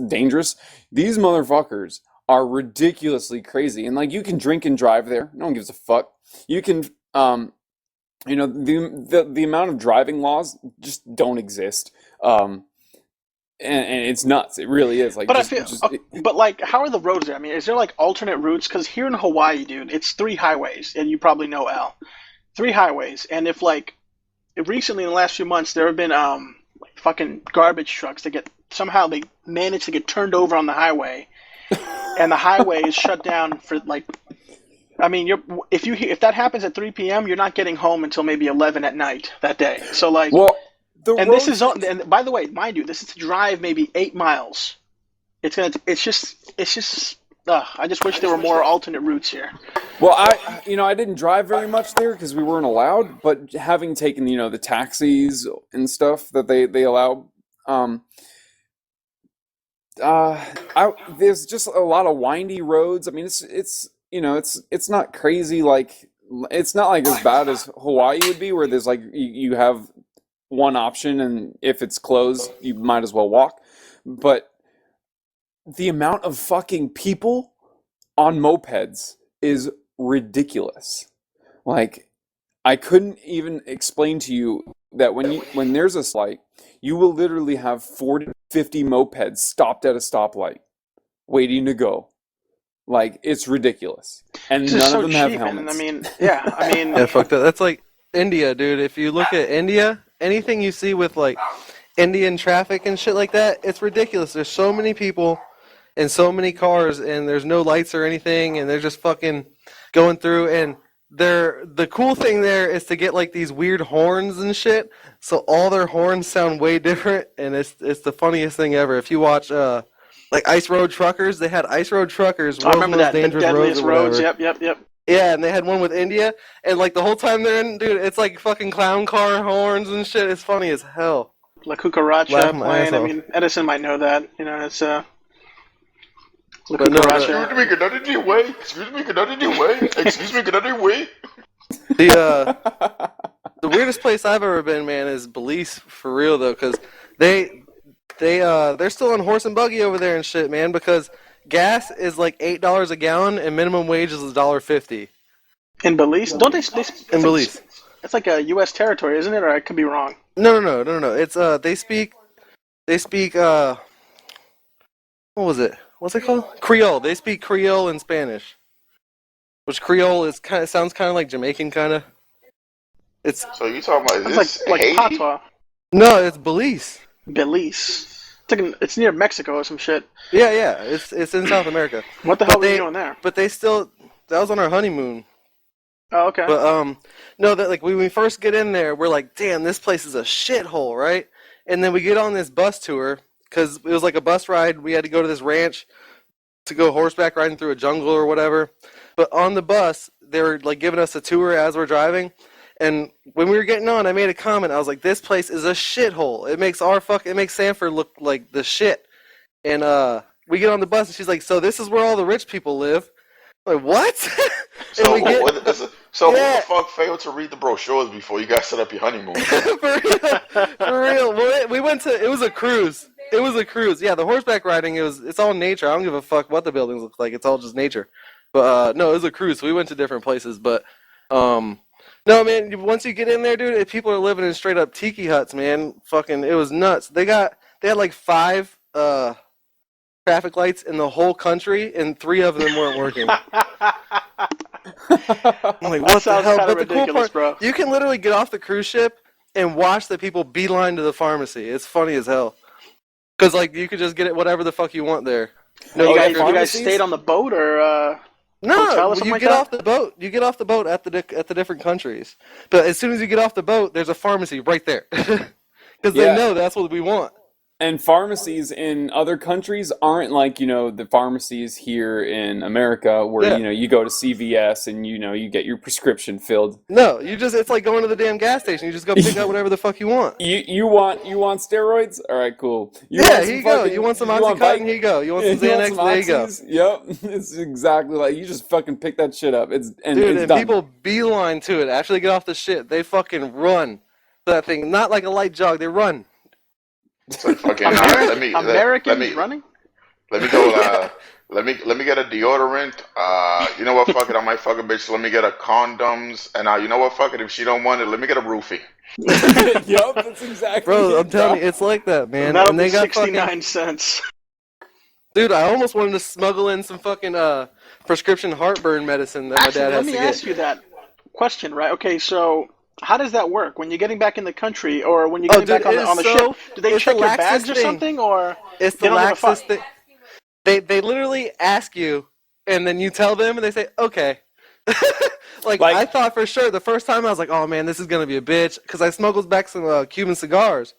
[SPEAKER 2] dangerous. These motherfuckers are ridiculously crazy. And like, you can drink and drive there. No one gives a fuck. You can, the amount of driving laws just don't exist. And it's nuts. It really is. Like,
[SPEAKER 1] But but like, how are the roads there? I mean, is there like alternate routes? Because here in Hawaii, dude, it's 3 highways, and you probably know Al. 3 highways, and if like, recently in the last few months, there have been like fucking garbage trucks that somehow they manage to get turned over on the highway, and the highway is shut down for like. I mean, if that happens at 3 p.m., you're not getting home until maybe 11 at night that day. So like, and by the way, mind you, this is to drive maybe 8 miles. It's just. I just wish there were more alternate routes here.
[SPEAKER 2] Well, I didn't drive very much there because we weren't allowed. But having taken, the taxis and stuff that they allow, there's just a lot of windy roads. I mean, it's not crazy, like, it's not like as bad as Hawaii would be, where there's like you have one option, and if it's closed, you might as well walk. But the amount of fucking people on mopeds is ridiculous. Like, I couldn't even explain to you that when there's a light, you will literally have 40 to 50 mopeds stopped at a stoplight, waiting to go. Like, it's ridiculous. And none of them have helmets.
[SPEAKER 3] Yeah, fuck that. That's like India, dude. If you look at India, anything you see with like Indian traffic and shit like that, it's ridiculous. There's so many people and so many cars, and there's no lights or anything, and they're just fucking going through. And the cool thing there is to get like these weird horns and shit. So all their horns sound way different, and it's the funniest thing ever. If you watch like Ice Road Truckers, they had Ice Road Truckers.
[SPEAKER 1] I remember that.
[SPEAKER 3] Dangerous
[SPEAKER 1] the Deadliest
[SPEAKER 3] Roads.
[SPEAKER 1] Yep.
[SPEAKER 3] Yeah, and they had one with India, and like the whole time they're in, dude, it's like fucking clown car horns and shit. It's funny as hell.
[SPEAKER 1] La Cucaracha
[SPEAKER 3] Laughing my
[SPEAKER 1] playing.
[SPEAKER 3] ass
[SPEAKER 1] I
[SPEAKER 3] off.
[SPEAKER 1] mean, Edison might know that. It's La
[SPEAKER 3] But no,
[SPEAKER 1] Cucaracha.
[SPEAKER 4] Excuse me, can I do way? Excuse me, can I do way? Excuse me, can I do way?
[SPEAKER 3] The weirdest place I've ever been, man, is Belize, for real though, because they're still on horse and buggy over there and shit, man, because gas is like $8 a gallon and minimum wage is $1.50.
[SPEAKER 1] In Belize? Don't they?
[SPEAKER 3] In Belize.
[SPEAKER 1] It's like a U.S. territory, isn't it? Or I could be wrong.
[SPEAKER 3] No. It's they speak what was it? What's it called? Creole. They speak Creole and Spanish. Which Creole sounds kind of like Jamaican, kind of.
[SPEAKER 4] So you talking about
[SPEAKER 1] It's
[SPEAKER 4] this
[SPEAKER 1] like
[SPEAKER 4] Haiti?
[SPEAKER 1] patois.
[SPEAKER 3] No, it's Belize.
[SPEAKER 1] Belize. It's near Mexico or some shit.
[SPEAKER 3] Yeah. It's in South America.
[SPEAKER 1] What the hell were you doing there?
[SPEAKER 3] But that was on our honeymoon.
[SPEAKER 1] Oh, okay.
[SPEAKER 3] But no, that like when we first get in there, we're like, damn, this place is a shithole, right? And then we get on this bus tour because it was like a bus ride. We had to go to this ranch to go horseback riding through a jungle or whatever. But on the bus, they were like giving us a tour as we're driving. And when we were getting on, I made a comment. I was like, "This place is a shithole. It makes Sanford look like the shit." And we get on the bus, and she's like, "So this is where all the rich people live?" Like, what? And
[SPEAKER 4] So
[SPEAKER 3] we get
[SPEAKER 4] who the fuck failed to read the brochures before you guys set up your honeymoon?
[SPEAKER 3] for real. Well, we went to. It was a cruise. It was a cruise. Yeah, the horseback riding. It's all nature. I don't give a fuck what the buildings look like. It's all just nature. But no, it was a cruise. So we went to different places. But no, man. Once you get in there, dude, people are living in straight up tiki huts, man. Fucking, it was nuts. They had like 5 traffic lights in the whole country, and 3 of them weren't working. I'm like, what the hell? But the cool part,
[SPEAKER 1] bro.
[SPEAKER 3] you can literally get off the cruise ship and watch the people beeline to the pharmacy. It's funny as hell. Because, like, you could just get it whatever the fuck you want there.
[SPEAKER 1] No, you guys stayed on the boat or hotel or something
[SPEAKER 3] you get off the boat. You get off the boat at the different countries. But as soon as you get off the boat, there's a pharmacy right there. Because they know that's what we want.
[SPEAKER 2] And pharmacies in other countries aren't like, the pharmacies here in America where, you go to CVS and, you get your prescription filled.
[SPEAKER 3] No, it's like going to the damn gas station. You just go pick out whatever the fuck you want.
[SPEAKER 2] You want steroids? All right, cool.
[SPEAKER 3] Here you go. You want some Oxycontin? Here you go. You want some Xanax? There you go.
[SPEAKER 2] Yep. It's exactly like, you just fucking pick that shit up. It's
[SPEAKER 3] and
[SPEAKER 2] done.
[SPEAKER 3] People beeline to it. After they get off the shit, they fucking run to that thing. Not like a light jog. They run.
[SPEAKER 4] It's like fucking
[SPEAKER 1] Americans running?
[SPEAKER 4] Let me go. Let me get a deodorant. You know what? Fuck it. I might fuck a bitch. Let me get a condoms. And you know what? Fuck it. If she don't want it, let me get a roofie.
[SPEAKER 2] Yup, that's exactly.
[SPEAKER 3] Bro, I'm telling you, it's like that, man.
[SPEAKER 1] That'll
[SPEAKER 3] and they
[SPEAKER 1] be
[SPEAKER 3] got
[SPEAKER 1] 69 cents.
[SPEAKER 3] Dude, I almost wanted to smuggle in some fucking prescription heartburn medicine that my dad has to get.
[SPEAKER 1] Let me ask you that question, right? Okay, so how does that work when you're getting back in the country, or when you're getting back on the ship? Do they check your bags or something, or
[SPEAKER 3] it's the laxest thing? They literally ask you, and then you tell them, and they say, okay. like I thought for sure the first time I was like, oh man, this is gonna be a bitch, because I smuggled back some Cuban cigars.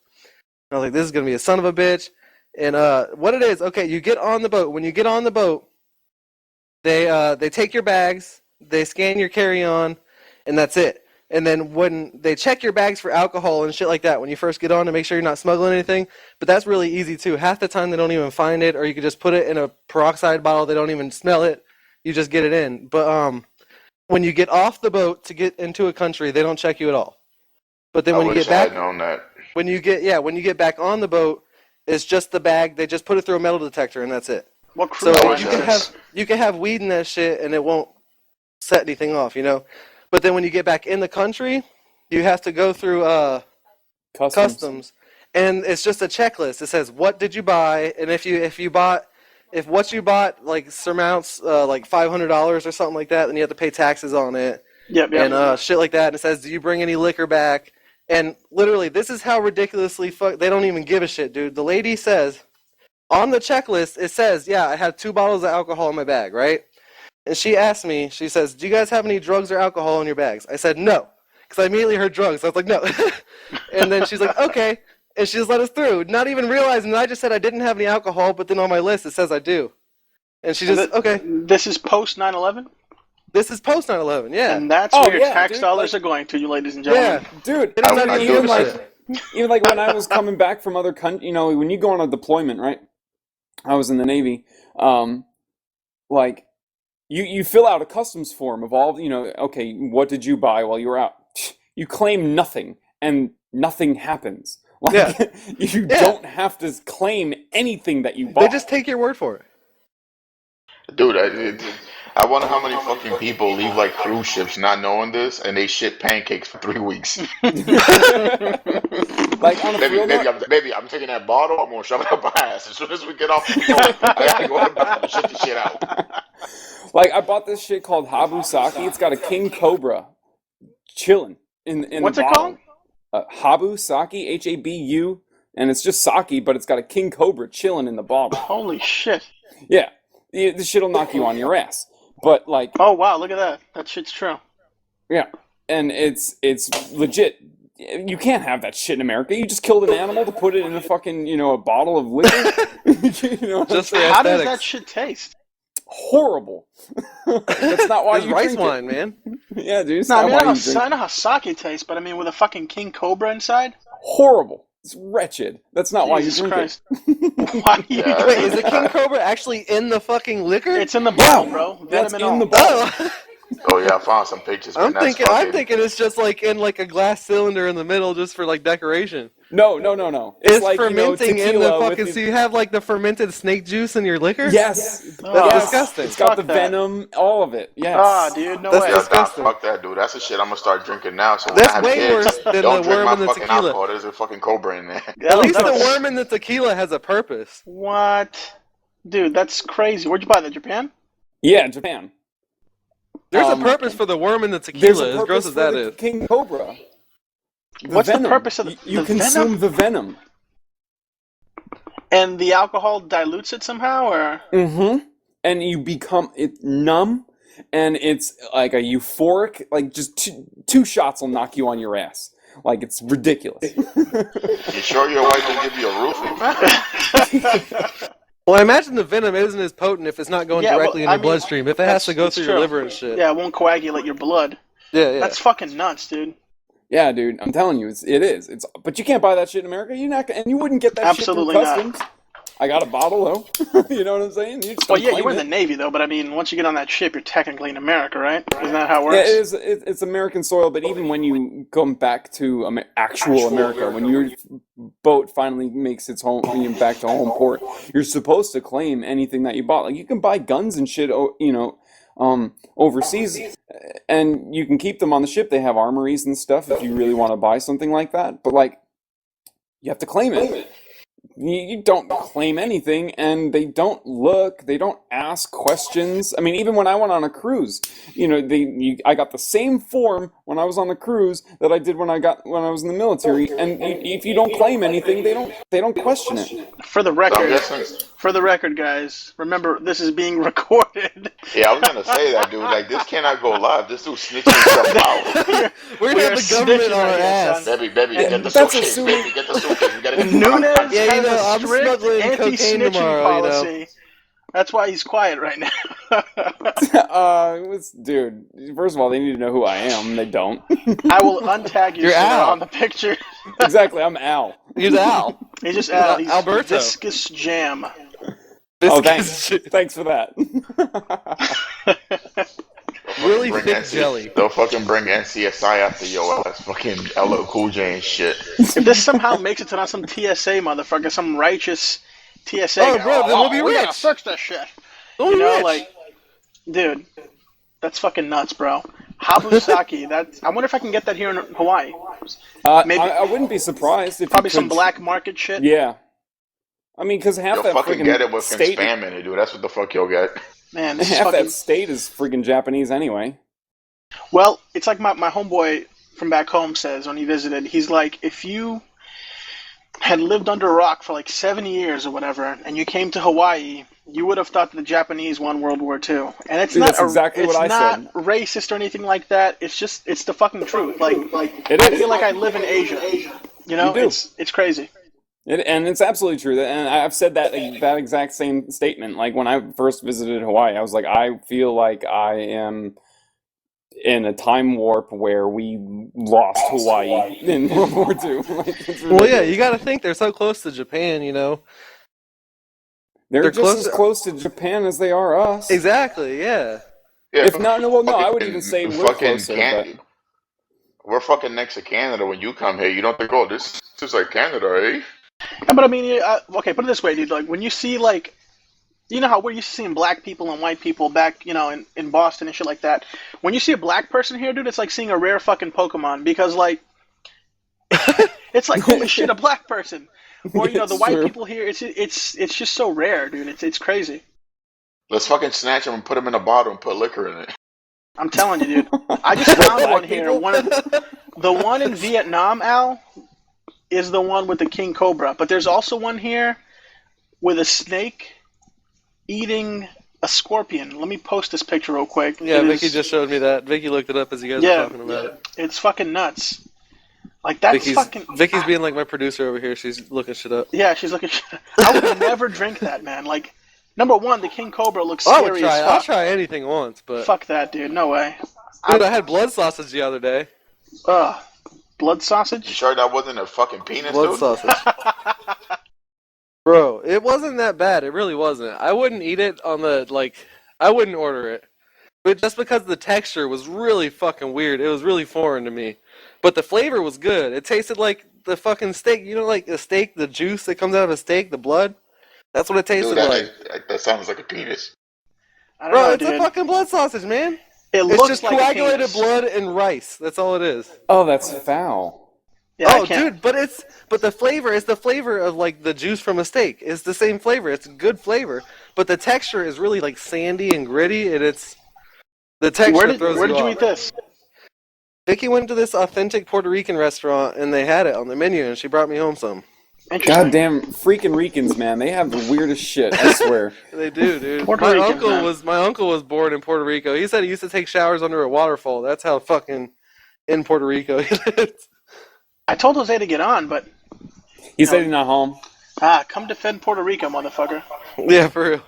[SPEAKER 3] I was like, this is gonna be a son of a bitch. And what it is, okay, you get on the boat. When you get on the boat, they take your bags, they scan your carry-on, and that's it. And then when they check your bags for alcohol and shit like that, when you first get on to make sure you're not smuggling anything, but that's really easy too. Half the time they don't even find it, or you could just put it in a peroxide bottle. They don't even smell it. You just get it in. But when you get off the boat to get into a country, they don't check you at all. But then when you get back, when you get back on the boat, it's just the bag. They just put it through a metal detector, and that's it. So you can have weed in that shit, and it won't set anything off, But then when you get back in the country, you have to go through customs, and it's just a checklist. It says, what did you buy, and if what you bought like surmounts like $500 or something like that, then you have to pay taxes on it.
[SPEAKER 1] Yep.
[SPEAKER 3] And shit like that. And it says, do you bring any liquor back? And literally, this is how ridiculously they don't even give a shit, dude. The lady says, on the checklist, it says, yeah, I have 2 bottles of alcohol in my bag, right? And she asked me, she says, do you guys have any drugs or alcohol in your bags? I said, no. Because I immediately heard drugs. I was like, no. And then she's like, okay. And she just let us through, not even realizing that I just said I didn't have any alcohol, but then on my list it says I do. And she just, okay.
[SPEAKER 1] This is post 9/11?
[SPEAKER 3] This is post 9/11, yeah.
[SPEAKER 1] And that's where your tax dollars are going to, you ladies and gentlemen.
[SPEAKER 3] Yeah,
[SPEAKER 2] dude. Even like when I was coming back from other countries, when you go on a deployment, right? I was in the Navy. Like, you fill out a customs form of all, okay, what did you buy while you were out? You claim nothing, and nothing happens. Like, you don't have to claim anything that you bought.
[SPEAKER 3] They just take your word for it.
[SPEAKER 4] Dude, I wonder how many fucking people leave like cruise ships not knowing this, and they shit pancakes for 3 weeks.
[SPEAKER 2] Like on a
[SPEAKER 4] maybe I'm taking that bottle. I'm gonna shove it up my ass as soon as we get off the phone. I gotta go and shit the shit out.
[SPEAKER 2] Like I bought this shit called Habusake. It's got a king cobra chilling in
[SPEAKER 1] What's
[SPEAKER 2] the
[SPEAKER 1] it
[SPEAKER 2] bottle. Habusake, Habu, and it's just sake, but it's got a king cobra chilling in the bottle.
[SPEAKER 1] Holy shit!
[SPEAKER 2] Yeah, this shit'll knock you on your ass. But like,
[SPEAKER 1] oh wow, look at that! That shit's true.
[SPEAKER 2] Yeah, and it's legit. You can't have that shit in America. You just killed an animal to put it in a fucking a bottle of liquor.
[SPEAKER 3] Just
[SPEAKER 1] how does that shit taste?
[SPEAKER 2] Horrible. That's not why you
[SPEAKER 3] rice
[SPEAKER 2] drink
[SPEAKER 3] wine,
[SPEAKER 2] it.
[SPEAKER 3] Man.
[SPEAKER 2] Yeah, dude.
[SPEAKER 1] No, I know how sake tastes, but I mean with a fucking king cobra inside.
[SPEAKER 2] Horrible. It's wretched. That's not why you
[SPEAKER 1] Jesus
[SPEAKER 2] drink
[SPEAKER 1] Christ.
[SPEAKER 2] it.
[SPEAKER 1] Why you
[SPEAKER 4] Yeah.
[SPEAKER 3] Wait, is the king cobra actually in the fucking liquor?
[SPEAKER 1] It's in the bottle, bro.
[SPEAKER 2] That's
[SPEAKER 1] Venom and
[SPEAKER 2] in
[SPEAKER 1] all.
[SPEAKER 2] the bottle.
[SPEAKER 3] Oh,
[SPEAKER 4] Oh yeah, I found some pictures, man.
[SPEAKER 3] I'm
[SPEAKER 4] That's
[SPEAKER 3] thinking it's just like in like a glass cylinder in the middle, just for like decoration.
[SPEAKER 2] No.
[SPEAKER 3] It's
[SPEAKER 2] like,
[SPEAKER 3] fermenting in the
[SPEAKER 2] tequila with
[SPEAKER 3] fucking. So you have like the fermented snake juice in your liquor.
[SPEAKER 2] Yes.
[SPEAKER 3] That's
[SPEAKER 2] Yes.
[SPEAKER 3] disgusting.
[SPEAKER 2] It's got
[SPEAKER 1] Fuck
[SPEAKER 2] the
[SPEAKER 1] that.
[SPEAKER 2] venom, all of it. Yes.
[SPEAKER 1] Ah, dude, no
[SPEAKER 3] That's
[SPEAKER 1] way.
[SPEAKER 4] Yeah,
[SPEAKER 3] disgusting.
[SPEAKER 4] fuck that, dude. That's the shit I'm gonna start drinking now. So when
[SPEAKER 3] That's
[SPEAKER 4] I have
[SPEAKER 3] way
[SPEAKER 4] kids,
[SPEAKER 3] worse than
[SPEAKER 4] don't
[SPEAKER 3] the
[SPEAKER 4] drink
[SPEAKER 3] worm
[SPEAKER 4] my
[SPEAKER 3] in the
[SPEAKER 4] fucking
[SPEAKER 3] tequila.
[SPEAKER 4] alcohol. There's a fucking cobra in there.
[SPEAKER 3] At least the
[SPEAKER 1] That's-
[SPEAKER 3] worm in the tequila has a purpose.
[SPEAKER 1] What? Dude, that's crazy. Where'd you buy that? Japan?
[SPEAKER 2] Yeah, Japan.
[SPEAKER 3] There's a
[SPEAKER 2] Um,
[SPEAKER 3] purpose for the worm in the
[SPEAKER 2] There's
[SPEAKER 3] tequila,
[SPEAKER 2] a
[SPEAKER 3] as
[SPEAKER 2] purpose
[SPEAKER 3] gross as
[SPEAKER 2] for
[SPEAKER 3] that
[SPEAKER 2] the
[SPEAKER 3] is.
[SPEAKER 2] king cobra.
[SPEAKER 1] What's the
[SPEAKER 2] venom.
[SPEAKER 1] purpose of the-
[SPEAKER 2] You
[SPEAKER 1] the
[SPEAKER 2] consume
[SPEAKER 1] venom?
[SPEAKER 2] the venom.
[SPEAKER 1] And the alcohol dilutes it somehow, or?
[SPEAKER 2] Mm-hmm. And you become numb, and it's like a euphoric. Like just two shots will knock you on your ass. Like it's ridiculous.
[SPEAKER 4] You sure your wife will give you a roofie?
[SPEAKER 3] Well, I imagine the venom isn't as potent if it's not going
[SPEAKER 1] Yeah, well,
[SPEAKER 3] directly in
[SPEAKER 1] I
[SPEAKER 3] your
[SPEAKER 1] mean,
[SPEAKER 3] bloodstream. If it has to go
[SPEAKER 1] that's
[SPEAKER 3] through
[SPEAKER 1] true.
[SPEAKER 3] your liver and shit.
[SPEAKER 1] Yeah, it won't coagulate your blood.
[SPEAKER 3] Yeah.
[SPEAKER 1] That's fucking nuts, dude.
[SPEAKER 2] Yeah, dude, I'm telling you, it is. But you can't buy that shit in America. And you wouldn't get that
[SPEAKER 1] Absolutely
[SPEAKER 2] shit
[SPEAKER 1] not.
[SPEAKER 2] through customs. I got a bottle though. You know what I'm saying? You just
[SPEAKER 1] Well,
[SPEAKER 2] don't
[SPEAKER 1] yeah,
[SPEAKER 2] claim
[SPEAKER 1] you were in
[SPEAKER 2] it.
[SPEAKER 1] the Navy, though, but I mean, once you get on that ship, you're technically in America, right? Isn't that how it
[SPEAKER 2] Yeah,
[SPEAKER 1] works?
[SPEAKER 2] it's American soil, but even when you come back to actual America, when your boat finally makes its home, back to home port, you're supposed to claim anything that you bought. Like you can buy guns and shit, overseas, and you can keep them on the ship. They have armories and stuff if you really want to buy something like that. But like, you have to claim it. You don't claim anything, and they don't look. They don't ask questions. I mean, even when I went on a cruise, I got the same form when I was on the cruise that I did when I was in the military. And if you don't claim anything, they don't question it.
[SPEAKER 1] For the
[SPEAKER 4] So I'm
[SPEAKER 1] record,
[SPEAKER 4] guessing.
[SPEAKER 1] guys, remember this is being recorded.
[SPEAKER 4] Yeah, I was gonna say that, dude. Like this cannot go live. This dude snitching himself out.
[SPEAKER 3] We're
[SPEAKER 1] We
[SPEAKER 3] gonna
[SPEAKER 1] are
[SPEAKER 3] have the government
[SPEAKER 1] snitching
[SPEAKER 3] on our
[SPEAKER 1] right here,
[SPEAKER 3] ass.
[SPEAKER 1] son.
[SPEAKER 4] Baby, get the
[SPEAKER 2] That's
[SPEAKER 4] suitcase.
[SPEAKER 2] assuming-
[SPEAKER 4] Baby, get the suitcase. We gotta get
[SPEAKER 1] Nunes
[SPEAKER 3] Yeah,
[SPEAKER 1] has
[SPEAKER 3] I'm
[SPEAKER 1] a strict
[SPEAKER 3] smuggling cocaine
[SPEAKER 1] anti-snitching
[SPEAKER 3] tomorrow,
[SPEAKER 1] policy. That's why he's quiet right now.
[SPEAKER 2] Dude, first of all, they need to know who I am. They don't.
[SPEAKER 1] I will untag you
[SPEAKER 3] You're
[SPEAKER 1] sir,
[SPEAKER 3] Al.
[SPEAKER 1] on the picture.
[SPEAKER 2] Exactly, I'm Al.
[SPEAKER 3] He's Al.
[SPEAKER 1] He's just Al. He's
[SPEAKER 3] Alberto.
[SPEAKER 1] Viscous Jam.
[SPEAKER 2] Oh,
[SPEAKER 3] This
[SPEAKER 2] thanks. Thanks for that.
[SPEAKER 3] Really
[SPEAKER 4] Bring
[SPEAKER 3] thick
[SPEAKER 4] NC
[SPEAKER 3] jelly.
[SPEAKER 4] They'll fucking bring NCSI after your ass. Fucking LL Cool J and shit.
[SPEAKER 1] If this somehow makes it to not some TSA motherfucker, some righteous TSA
[SPEAKER 3] Oh,
[SPEAKER 1] guy,
[SPEAKER 3] bro, then we'll be
[SPEAKER 1] we gotta
[SPEAKER 3] rich.
[SPEAKER 1] fix this shit.
[SPEAKER 3] Don't
[SPEAKER 1] You
[SPEAKER 3] be
[SPEAKER 1] know,
[SPEAKER 3] rich.
[SPEAKER 1] like, dude, that's fucking nuts, bro. Habusake, I wonder if I can get that here in Hawaii. Maybe.
[SPEAKER 2] I wouldn't be surprised if
[SPEAKER 1] Probably
[SPEAKER 2] you
[SPEAKER 1] some
[SPEAKER 2] could-
[SPEAKER 1] black market shit.
[SPEAKER 2] Yeah. I mean, because half
[SPEAKER 4] You'll
[SPEAKER 2] that
[SPEAKER 4] fucking
[SPEAKER 2] freaking
[SPEAKER 4] get it with
[SPEAKER 2] state,
[SPEAKER 4] spam in it, dude. That's what the fuck you'll get.
[SPEAKER 1] Man, this is
[SPEAKER 2] half
[SPEAKER 1] fucking...
[SPEAKER 2] that state is freaking Japanese anyway.
[SPEAKER 1] Well, it's like my homeboy from back home says when he visited. He's like, if you had lived under a rock for like 70 years or whatever, and you came to Hawaii, you would have thought that the Japanese won World War II. And it's
[SPEAKER 2] Dude,
[SPEAKER 1] not
[SPEAKER 2] that's exactly what I
[SPEAKER 1] not
[SPEAKER 2] said.
[SPEAKER 1] racist or anything like that. It's the fucking truth. Like
[SPEAKER 2] It
[SPEAKER 1] I
[SPEAKER 2] is.
[SPEAKER 1] feel like I live in Asia. You know,
[SPEAKER 2] You do.
[SPEAKER 1] it's crazy.
[SPEAKER 2] And it's absolutely true. And I've said that exact same statement. Like when I first visited Hawaii, I was like, I feel like I am in a time warp where we lost Hawaii in World War II. Like, it's
[SPEAKER 3] Well, yeah,
[SPEAKER 2] ridiculous.
[SPEAKER 3] you got to think they're so close to Japan, you know.
[SPEAKER 2] They're
[SPEAKER 3] they're
[SPEAKER 2] just
[SPEAKER 3] close-
[SPEAKER 2] as close to Japan as they are us.
[SPEAKER 3] Exactly, yeah.
[SPEAKER 4] Yeah,
[SPEAKER 2] If not, no, well, no, I would
[SPEAKER 4] fucking-
[SPEAKER 2] even say we're
[SPEAKER 4] fucking
[SPEAKER 2] closer,
[SPEAKER 4] Can- We're fucking next to Canada when you come here. You don't think, oh, this is like Canada, eh?
[SPEAKER 1] Yeah, but I mean, okay, put it this way, dude. Like when you see like, you know how we're used to seeing black people and white people back, you know, in Boston and shit like that. When you see a black person here, dude, it's like seeing a rare fucking Pokemon because like, it's like holy shit, a black person. Or you know, the
[SPEAKER 2] It's
[SPEAKER 1] white
[SPEAKER 2] true.
[SPEAKER 1] people here, it's just so rare, dude. It's crazy.
[SPEAKER 4] Let's fucking snatch them and put them in a bottle and put liquor in it.
[SPEAKER 1] I'm telling you, dude. I just found
[SPEAKER 2] Black
[SPEAKER 1] one here.
[SPEAKER 2] people?
[SPEAKER 1] The one in Vietnam, Al, is the one with the king cobra. But there's also one here with a snake eating a scorpion. Let me post this picture real quick.
[SPEAKER 3] Yeah,
[SPEAKER 1] It
[SPEAKER 3] Vicky
[SPEAKER 1] is-
[SPEAKER 3] just showed me that. Vicky looked it up as you guys
[SPEAKER 1] Yeah.
[SPEAKER 3] were talking about it.
[SPEAKER 1] It's fucking nuts. Like that's
[SPEAKER 3] Vicky's being like my producer over here. She's looking shit up.
[SPEAKER 1] Yeah, she's looking. I would never drink that, man. Like, number one, the king cobra looks
[SPEAKER 3] I would
[SPEAKER 1] scary
[SPEAKER 3] try
[SPEAKER 1] as
[SPEAKER 3] it.
[SPEAKER 1] fuck.
[SPEAKER 3] I'll try anything once, but
[SPEAKER 1] Fuck that, dude. No way.
[SPEAKER 3] dude, I had blood sausage the other day.
[SPEAKER 1] Ugh. Blood
[SPEAKER 4] You
[SPEAKER 1] sausage?
[SPEAKER 4] sure that wasn't a fucking penis,
[SPEAKER 3] Blood
[SPEAKER 4] dude?
[SPEAKER 3] sausage. Bro, it wasn't that bad. It really wasn't. I wouldn't eat it on the, like, I wouldn't order it. But just because the texture was really fucking weird. It was really foreign to me. But the flavor was good. It tasted like the fucking steak. You know, like a steak, the juice that comes out of a steak, the blood? That's what it
[SPEAKER 4] Dude,
[SPEAKER 3] tasted like.
[SPEAKER 4] that sounds like a penis.
[SPEAKER 1] I don't
[SPEAKER 3] Bro,
[SPEAKER 1] know,
[SPEAKER 3] it's a
[SPEAKER 1] dude.
[SPEAKER 3] fucking blood sausage, man.
[SPEAKER 1] It
[SPEAKER 3] It's
[SPEAKER 1] looks
[SPEAKER 3] just
[SPEAKER 1] like a
[SPEAKER 3] coagulated
[SPEAKER 1] penis.
[SPEAKER 3] blood and rice. That's all it is.
[SPEAKER 2] Oh, that's foul.
[SPEAKER 1] Yeah, I
[SPEAKER 3] Oh,
[SPEAKER 1] can't.
[SPEAKER 3] dude, but the flavor is the flavor of like the juice from a steak. It's the same flavor. It's a good flavor, but the texture is really like sandy and gritty, and it's the texture
[SPEAKER 1] Where did
[SPEAKER 3] throws
[SPEAKER 1] you
[SPEAKER 3] off.
[SPEAKER 1] eat this?
[SPEAKER 3] Vicky went to this authentic Puerto Rican restaurant, and they had it on the menu, and she brought me home some.
[SPEAKER 1] Interesting.
[SPEAKER 2] Goddamn freaking Ricans, man. They have the weirdest shit, I swear.
[SPEAKER 3] They do, dude.
[SPEAKER 1] Puerto
[SPEAKER 3] my
[SPEAKER 1] Ricans,
[SPEAKER 3] uncle
[SPEAKER 1] man.
[SPEAKER 3] was born in Puerto Rico. He said he used to take showers under a waterfall. That's how fucking in Puerto Rico he lived.
[SPEAKER 1] I told Jose to get on, but
[SPEAKER 2] He said he's not home.
[SPEAKER 1] come defend Puerto Rico, motherfucker.
[SPEAKER 3] Yeah, for real.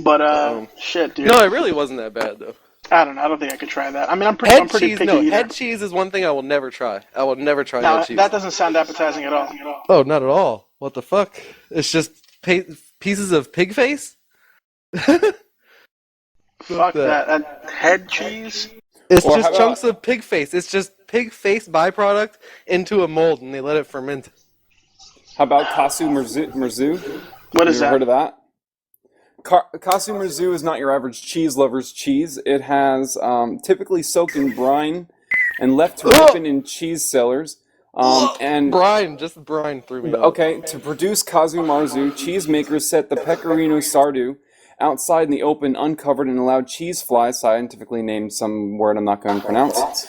[SPEAKER 1] But shit, dude.
[SPEAKER 3] No, it really wasn't that bad though.
[SPEAKER 1] I don't know. I don't think I could try that. I mean, I'm pretty picky eater.
[SPEAKER 3] Head cheese is one thing I will never try. I will never try
[SPEAKER 1] No,
[SPEAKER 3] head cheese.
[SPEAKER 1] that doesn't sound appetizing at all.
[SPEAKER 3] Oh, not at all. What the fuck? It's just pieces of pig face?
[SPEAKER 1] Fuck
[SPEAKER 3] that.
[SPEAKER 1] that. Head cheese?
[SPEAKER 3] It's
[SPEAKER 2] Or
[SPEAKER 3] just
[SPEAKER 2] how about-
[SPEAKER 3] chunks of pig face. It's just pig face byproduct into a mold, and they let it ferment.
[SPEAKER 2] How about Kasu Merzu?
[SPEAKER 1] What is
[SPEAKER 2] You ever heard
[SPEAKER 1] that?
[SPEAKER 2] of that? Kasu Merzu is not your average cheese lover's cheese. It has typically soaked in brine and left to ripen in cheese cellars. And
[SPEAKER 3] Brine threw me off.
[SPEAKER 2] okay, to produce Kazu Marzu, cheesemakers set the Pecorino Sardu outside in the open, uncovered, and allowed cheese flies, scientifically named some word I'm not going to pronounce,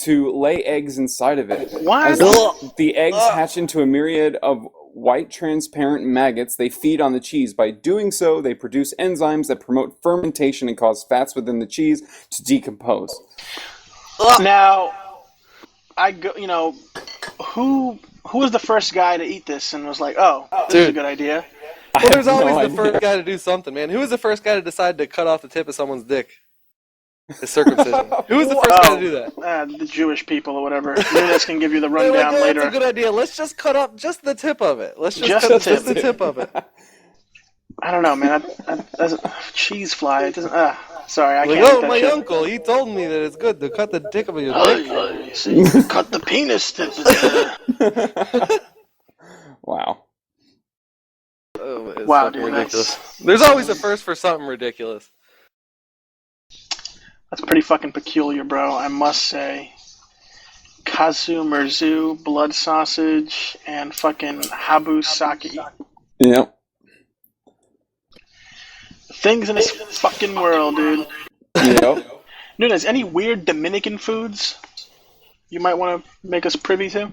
[SPEAKER 2] to lay eggs inside of it.
[SPEAKER 1] What?
[SPEAKER 2] As the eggs hatch into a myriad of white transparent maggots, they feed on the cheese. By doing so, they produce enzymes that promote fermentation and cause fats within the cheese to decompose.
[SPEAKER 1] Now, who was the first guy to eat this and was like, oh, this is a
[SPEAKER 3] Dude.
[SPEAKER 1] good idea?
[SPEAKER 3] Well, there's
[SPEAKER 2] I have
[SPEAKER 3] always
[SPEAKER 2] no
[SPEAKER 3] the
[SPEAKER 2] idea.
[SPEAKER 3] first guy to do something, man. Who was the first guy to decide to cut off the tip of someone's dick? The circumcision. Who was the first guy to do that?
[SPEAKER 1] The Jewish people or whatever. Nunes can give you the
[SPEAKER 3] They're
[SPEAKER 1] rundown
[SPEAKER 3] like, oh,
[SPEAKER 1] later.
[SPEAKER 3] that's a good idea. Let's just cut off just the tip of it. Let's just
[SPEAKER 1] Just
[SPEAKER 3] cut
[SPEAKER 1] the
[SPEAKER 3] just
[SPEAKER 1] tip.
[SPEAKER 3] the tip of it.
[SPEAKER 1] I don't know, man. Cheese fly. It doesn't. Sorry, I
[SPEAKER 3] Like,
[SPEAKER 1] can't.
[SPEAKER 3] oh,
[SPEAKER 1] eat that
[SPEAKER 3] my
[SPEAKER 1] shit.
[SPEAKER 3] uncle, he told me that it's good to cut the dick of your
[SPEAKER 1] Oh,
[SPEAKER 3] dick.
[SPEAKER 1] yeah, you see, cut the penis tip.
[SPEAKER 2] Wow.
[SPEAKER 3] Oh, it's
[SPEAKER 1] Wow,
[SPEAKER 3] fucking
[SPEAKER 1] dude,
[SPEAKER 3] ridiculous. There's always a first for something ridiculous.
[SPEAKER 1] That's pretty fucking peculiar, bro. I must say. Kazu Merzu, blood sausage, and fucking Habusake.
[SPEAKER 2] Yep.
[SPEAKER 1] Things in this fucking world, dude.
[SPEAKER 2] Yep.
[SPEAKER 1] Nunes, any weird Dominican foods you might want to make us privy to?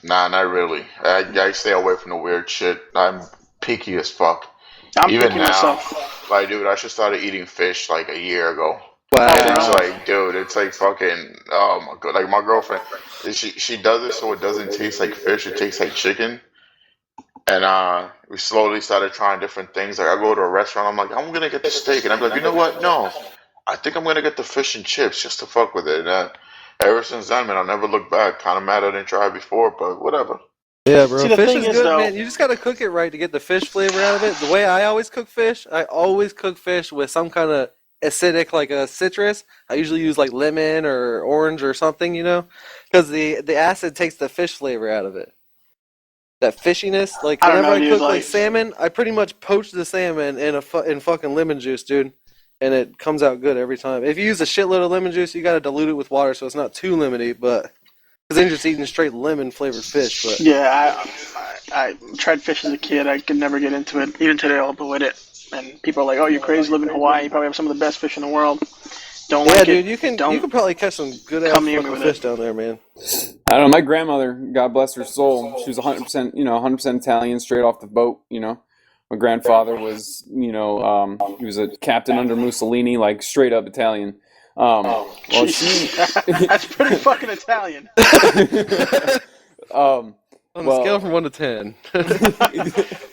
[SPEAKER 4] Nah, not really. I stay away from the weird shit. I'm picky as fuck.
[SPEAKER 1] I'm
[SPEAKER 4] Even
[SPEAKER 1] picking
[SPEAKER 4] now,
[SPEAKER 1] myself.
[SPEAKER 4] like, dude, I just started eating fish like a year ago.
[SPEAKER 3] Wow.
[SPEAKER 4] And it's like, dude, it's like fucking, oh my god, like my girlfriend, she does it so it doesn't taste like fish, it tastes like chicken. And we slowly started trying different things. Like I go to a restaurant, I'm like, I'm gonna get the steak, and I'm like, you know what? No, I think I'm gonna get the fish and chips just to fuck with it. And ever since then, man, I'll never look back. Kind of mad I didn't try before, but whatever.
[SPEAKER 3] Yeah, bro.
[SPEAKER 1] See, the
[SPEAKER 3] Fish
[SPEAKER 1] thing
[SPEAKER 3] is
[SPEAKER 1] is,
[SPEAKER 3] good,
[SPEAKER 1] though-
[SPEAKER 3] man. You just gotta cook it right to get the fish flavor out of it. The way I always cook fish, I always cook fish with some kind of acidic, like a citrus. I usually use like lemon or orange or something, because the acid takes the fish flavor out of it. That fishiness, like
[SPEAKER 1] I don't
[SPEAKER 3] whenever
[SPEAKER 1] know,
[SPEAKER 3] I
[SPEAKER 1] dude,
[SPEAKER 3] cook
[SPEAKER 1] like-
[SPEAKER 3] like salmon, I pretty much poach the salmon in in fucking lemon juice, dude, and it comes out good every time. If you use a shitload of lemon juice, you gotta dilute it with water so it's not too lemony, but because then you're just eating straight lemon flavored fish. But
[SPEAKER 1] Yeah, I tried fish as a kid. I could never get into it. Even today, I'll avoid it. And people are like, "Oh, you're crazy. You live in Hawaii. You probably have some of the best fish in the world." Don't
[SPEAKER 3] yeah,
[SPEAKER 1] like
[SPEAKER 3] dude,
[SPEAKER 1] it.
[SPEAKER 3] you can
[SPEAKER 1] Don't
[SPEAKER 3] probably catch some good ass
[SPEAKER 1] come near me
[SPEAKER 3] fucking
[SPEAKER 1] with
[SPEAKER 3] fish
[SPEAKER 1] it.
[SPEAKER 3] down there, man.
[SPEAKER 2] I don't know. My grandmother, God bless her soul, she was 100%, 100% Italian, straight off the boat. My grandfather was, he was a captain under Mussolini, like straight up Italian. Well,
[SPEAKER 1] Jeez. That's pretty fucking Italian.
[SPEAKER 2] um,
[SPEAKER 3] On
[SPEAKER 2] Well-
[SPEAKER 3] a scale from 1 to 10.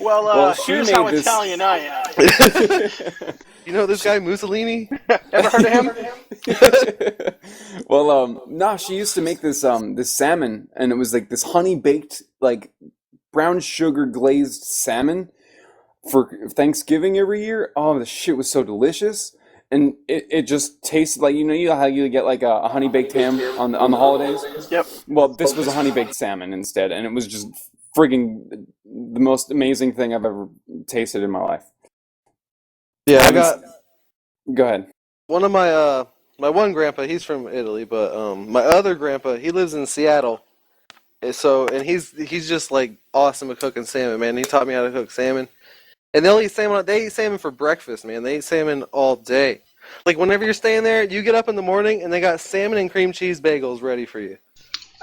[SPEAKER 1] Well,
[SPEAKER 2] Well, she
[SPEAKER 1] here's
[SPEAKER 2] made
[SPEAKER 1] how
[SPEAKER 2] this-
[SPEAKER 1] Italian I am.
[SPEAKER 3] You know this guy Mussolini?
[SPEAKER 1] Ever heard of him?
[SPEAKER 2] Well, nah, she used to make this salmon, and it was like this honey baked, like brown sugar glazed salmon for Thanksgiving every year. Oh, the shit was so delicious, and it just tasted like you know how you get like a honey baked ham on the holidays.
[SPEAKER 1] Yep.
[SPEAKER 2] Well, this was a honey baked salmon instead, and it was just friggin' the most amazing thing I've ever tasted in my life.
[SPEAKER 3] Yeah, I got
[SPEAKER 2] Go ahead.
[SPEAKER 3] one of my my one grandpa. He's from Italy, but my other grandpa, he lives in Seattle. And he's just like awesome at cooking salmon, man. He taught me how to cook salmon. And they'll eat salmon. They eat salmon for breakfast, man. They eat salmon all day. Like whenever you're staying there, you get up in the morning and they got salmon and cream cheese bagels ready for you.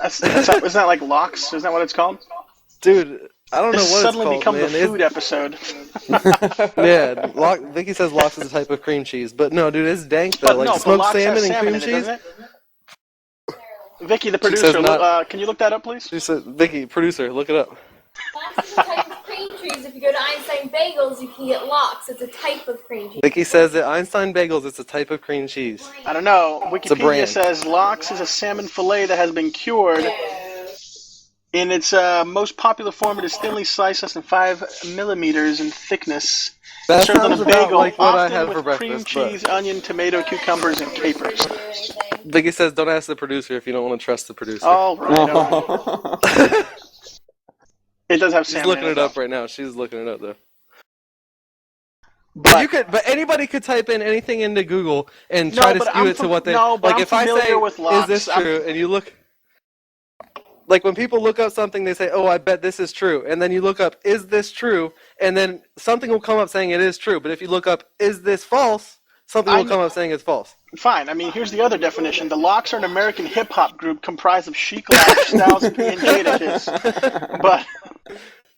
[SPEAKER 1] Isn't that like lox? Isn't that what it's called?
[SPEAKER 3] Dude, I don't know
[SPEAKER 1] This
[SPEAKER 3] what
[SPEAKER 1] suddenly
[SPEAKER 3] it's called,
[SPEAKER 1] become
[SPEAKER 3] man.
[SPEAKER 1] the food episode.
[SPEAKER 3] Yeah, Vicky says lox is a type of cream cheese, but no, dude, it's dank though.
[SPEAKER 1] But
[SPEAKER 3] Like
[SPEAKER 1] no, but
[SPEAKER 3] smoked
[SPEAKER 1] lox
[SPEAKER 3] salmon
[SPEAKER 1] has
[SPEAKER 3] and
[SPEAKER 1] salmon
[SPEAKER 3] cream
[SPEAKER 1] in it,
[SPEAKER 3] cheese.
[SPEAKER 1] doesn't it? Vicky, the
[SPEAKER 3] She says
[SPEAKER 1] producer,
[SPEAKER 3] not.
[SPEAKER 1] can you look that up, please?
[SPEAKER 3] She said, Vicky, producer, look it up.
[SPEAKER 5] Lox is a type of cream cheese. If you go to Einstein Bagels, you can get lox. It's a type of cream cheese.
[SPEAKER 3] Vicky says that Einstein Bagels, it's a type of cream cheese.
[SPEAKER 1] I don't know.
[SPEAKER 3] a
[SPEAKER 1] Wikipedia
[SPEAKER 3] brand.
[SPEAKER 1] says lox is a salmon fillet that has been cured. In its most popular form, it is thinly sliced, less than 5 millimeters in thickness.
[SPEAKER 3] That
[SPEAKER 1] Served on
[SPEAKER 3] sounds
[SPEAKER 1] a
[SPEAKER 3] about
[SPEAKER 1] bagel,
[SPEAKER 3] like what I
[SPEAKER 1] often
[SPEAKER 3] had
[SPEAKER 1] with
[SPEAKER 3] for
[SPEAKER 1] cream
[SPEAKER 3] breakfast.
[SPEAKER 1] cheese, onion, tomato, cucumbers, and capers.
[SPEAKER 3] But Vicky says, don't ask the producer if you don't want to trust the producer.
[SPEAKER 1] All right. All right. It does have
[SPEAKER 3] She's
[SPEAKER 1] salmon.
[SPEAKER 3] looking
[SPEAKER 1] in
[SPEAKER 3] it up right now. She's looking it up though.
[SPEAKER 1] But
[SPEAKER 3] But anybody could type in anything into Google and try to
[SPEAKER 1] but
[SPEAKER 3] skew
[SPEAKER 1] I'm
[SPEAKER 3] it to what they
[SPEAKER 1] no, but
[SPEAKER 3] like.
[SPEAKER 1] I'm
[SPEAKER 3] If I
[SPEAKER 1] familiar
[SPEAKER 3] say,
[SPEAKER 1] with
[SPEAKER 3] "Is this
[SPEAKER 1] lox?"
[SPEAKER 3] true?" and you look, like when people look up something, they say, "Oh, I bet this is true," and then you look up, "Is this true?" and then something will come up saying it is true. But if you look up, "Is this false?" something will come up saying it's false.
[SPEAKER 1] Fine. I mean, here's the other definition. The Lox are an American hip-hop group comprised of Chic Lounge, Styles P, and Jadakiss. But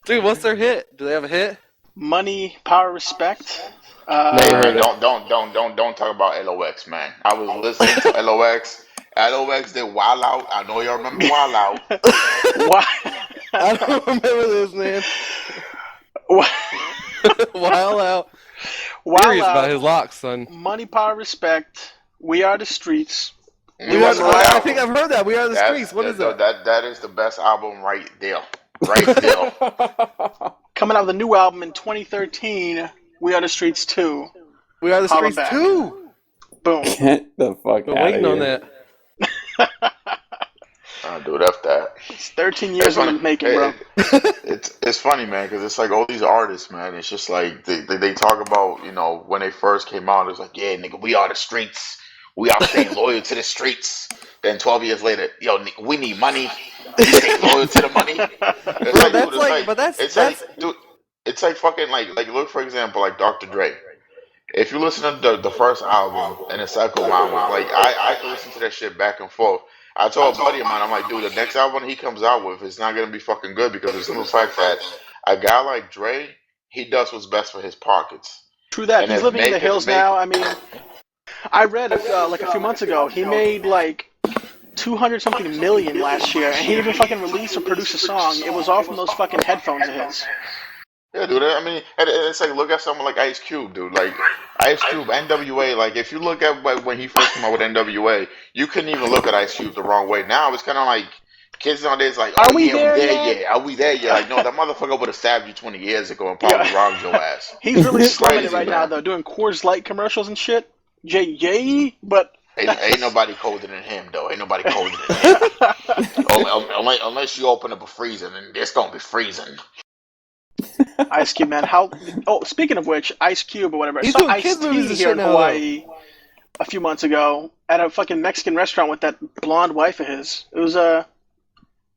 [SPEAKER 3] Dude, what's their hit? Do they have a hit?
[SPEAKER 1] money, power, respect.
[SPEAKER 3] Never heard it.
[SPEAKER 4] Don't talk about LOX, man. I was listening to LOX. LOX did Wild Out. I know y'all remember Wild Out.
[SPEAKER 1] Why?
[SPEAKER 3] I don't remember this, man.
[SPEAKER 1] Why?
[SPEAKER 3] Wild Out.
[SPEAKER 1] Wild
[SPEAKER 3] Curious about
[SPEAKER 1] Out.
[SPEAKER 3] his locks, son.
[SPEAKER 1] Money, power, respect. We are the streets.
[SPEAKER 3] I think I've heard that. We Are the Streets. What is that?
[SPEAKER 4] That is the best album right there. Right there.
[SPEAKER 1] Coming out with a new album in 2013. We are the streets 2.
[SPEAKER 3] We Are the
[SPEAKER 1] Holla
[SPEAKER 3] Streets
[SPEAKER 1] back.
[SPEAKER 3] 2.
[SPEAKER 1] Boom.
[SPEAKER 2] Get the fuck
[SPEAKER 3] Been
[SPEAKER 2] out
[SPEAKER 3] waiting
[SPEAKER 2] of
[SPEAKER 3] on
[SPEAKER 2] here.
[SPEAKER 3] that.
[SPEAKER 4] Dude, F that.
[SPEAKER 1] It's 13 years in the making, bro.
[SPEAKER 4] It's funny, man, because it's like all these artists, man. It's just like they talk about, you know, when they first came out, it's like, yeah, nigga, we are the streets. We are staying loyal to the streets. Then 12 years later, yo, nigga, we need money. We stay loyal to the money. Dude, it's like fucking like look, for example, like Dr. Dre. If you listen to the first album and the second album, like I can listen to that shit back and forth. I told a buddy of mine, I'm like, dude, the next album he comes out with is not gonna be fucking good because of the simple fact that a guy like Dre, he does what's best for his pockets.
[SPEAKER 1] True that.
[SPEAKER 4] And
[SPEAKER 1] He's
[SPEAKER 4] if
[SPEAKER 1] living in the
[SPEAKER 4] make-
[SPEAKER 1] hills
[SPEAKER 4] make-
[SPEAKER 1] now. I mean, I read like a few months ago, he made like 200 something million last year, and he didn't even fucking release or produce a song. It was all from those fucking headphones of his.
[SPEAKER 4] Yeah, dude. I mean, and it's like look at someone like Ice Cube, dude. Like Ice Cube, NWA. Like if you look at when he first came out with NWA, you couldn't even look at Ice Cube the wrong way. Now it's kind of like kids nowadays, like,
[SPEAKER 1] Are
[SPEAKER 4] oh
[SPEAKER 1] we
[SPEAKER 4] yeah,
[SPEAKER 1] there
[SPEAKER 4] we there
[SPEAKER 1] yet?
[SPEAKER 4] yet? Are we there yet? Like, no, that motherfucker would have stabbed you 20 years ago and probably robbed your ass.
[SPEAKER 1] He's really slumming it
[SPEAKER 4] Crazy,
[SPEAKER 1] right now,
[SPEAKER 4] man.
[SPEAKER 1] though, doing Coors Light commercials and shit. But
[SPEAKER 4] Ain't nobody colder than him, though. Ain't nobody colder than him. Unless you open up a freezer, and it's gonna be freezing.
[SPEAKER 1] Ice Cube, man. Speaking of which, Ice Cube or whatever. I
[SPEAKER 3] He's
[SPEAKER 1] saw
[SPEAKER 3] doing
[SPEAKER 1] Ice
[SPEAKER 3] kids movies
[SPEAKER 1] T
[SPEAKER 3] and
[SPEAKER 1] here
[SPEAKER 3] shit
[SPEAKER 1] in
[SPEAKER 3] now,
[SPEAKER 1] Hawaii a few months ago at a fucking Mexican restaurant with that blonde wife of his. It was an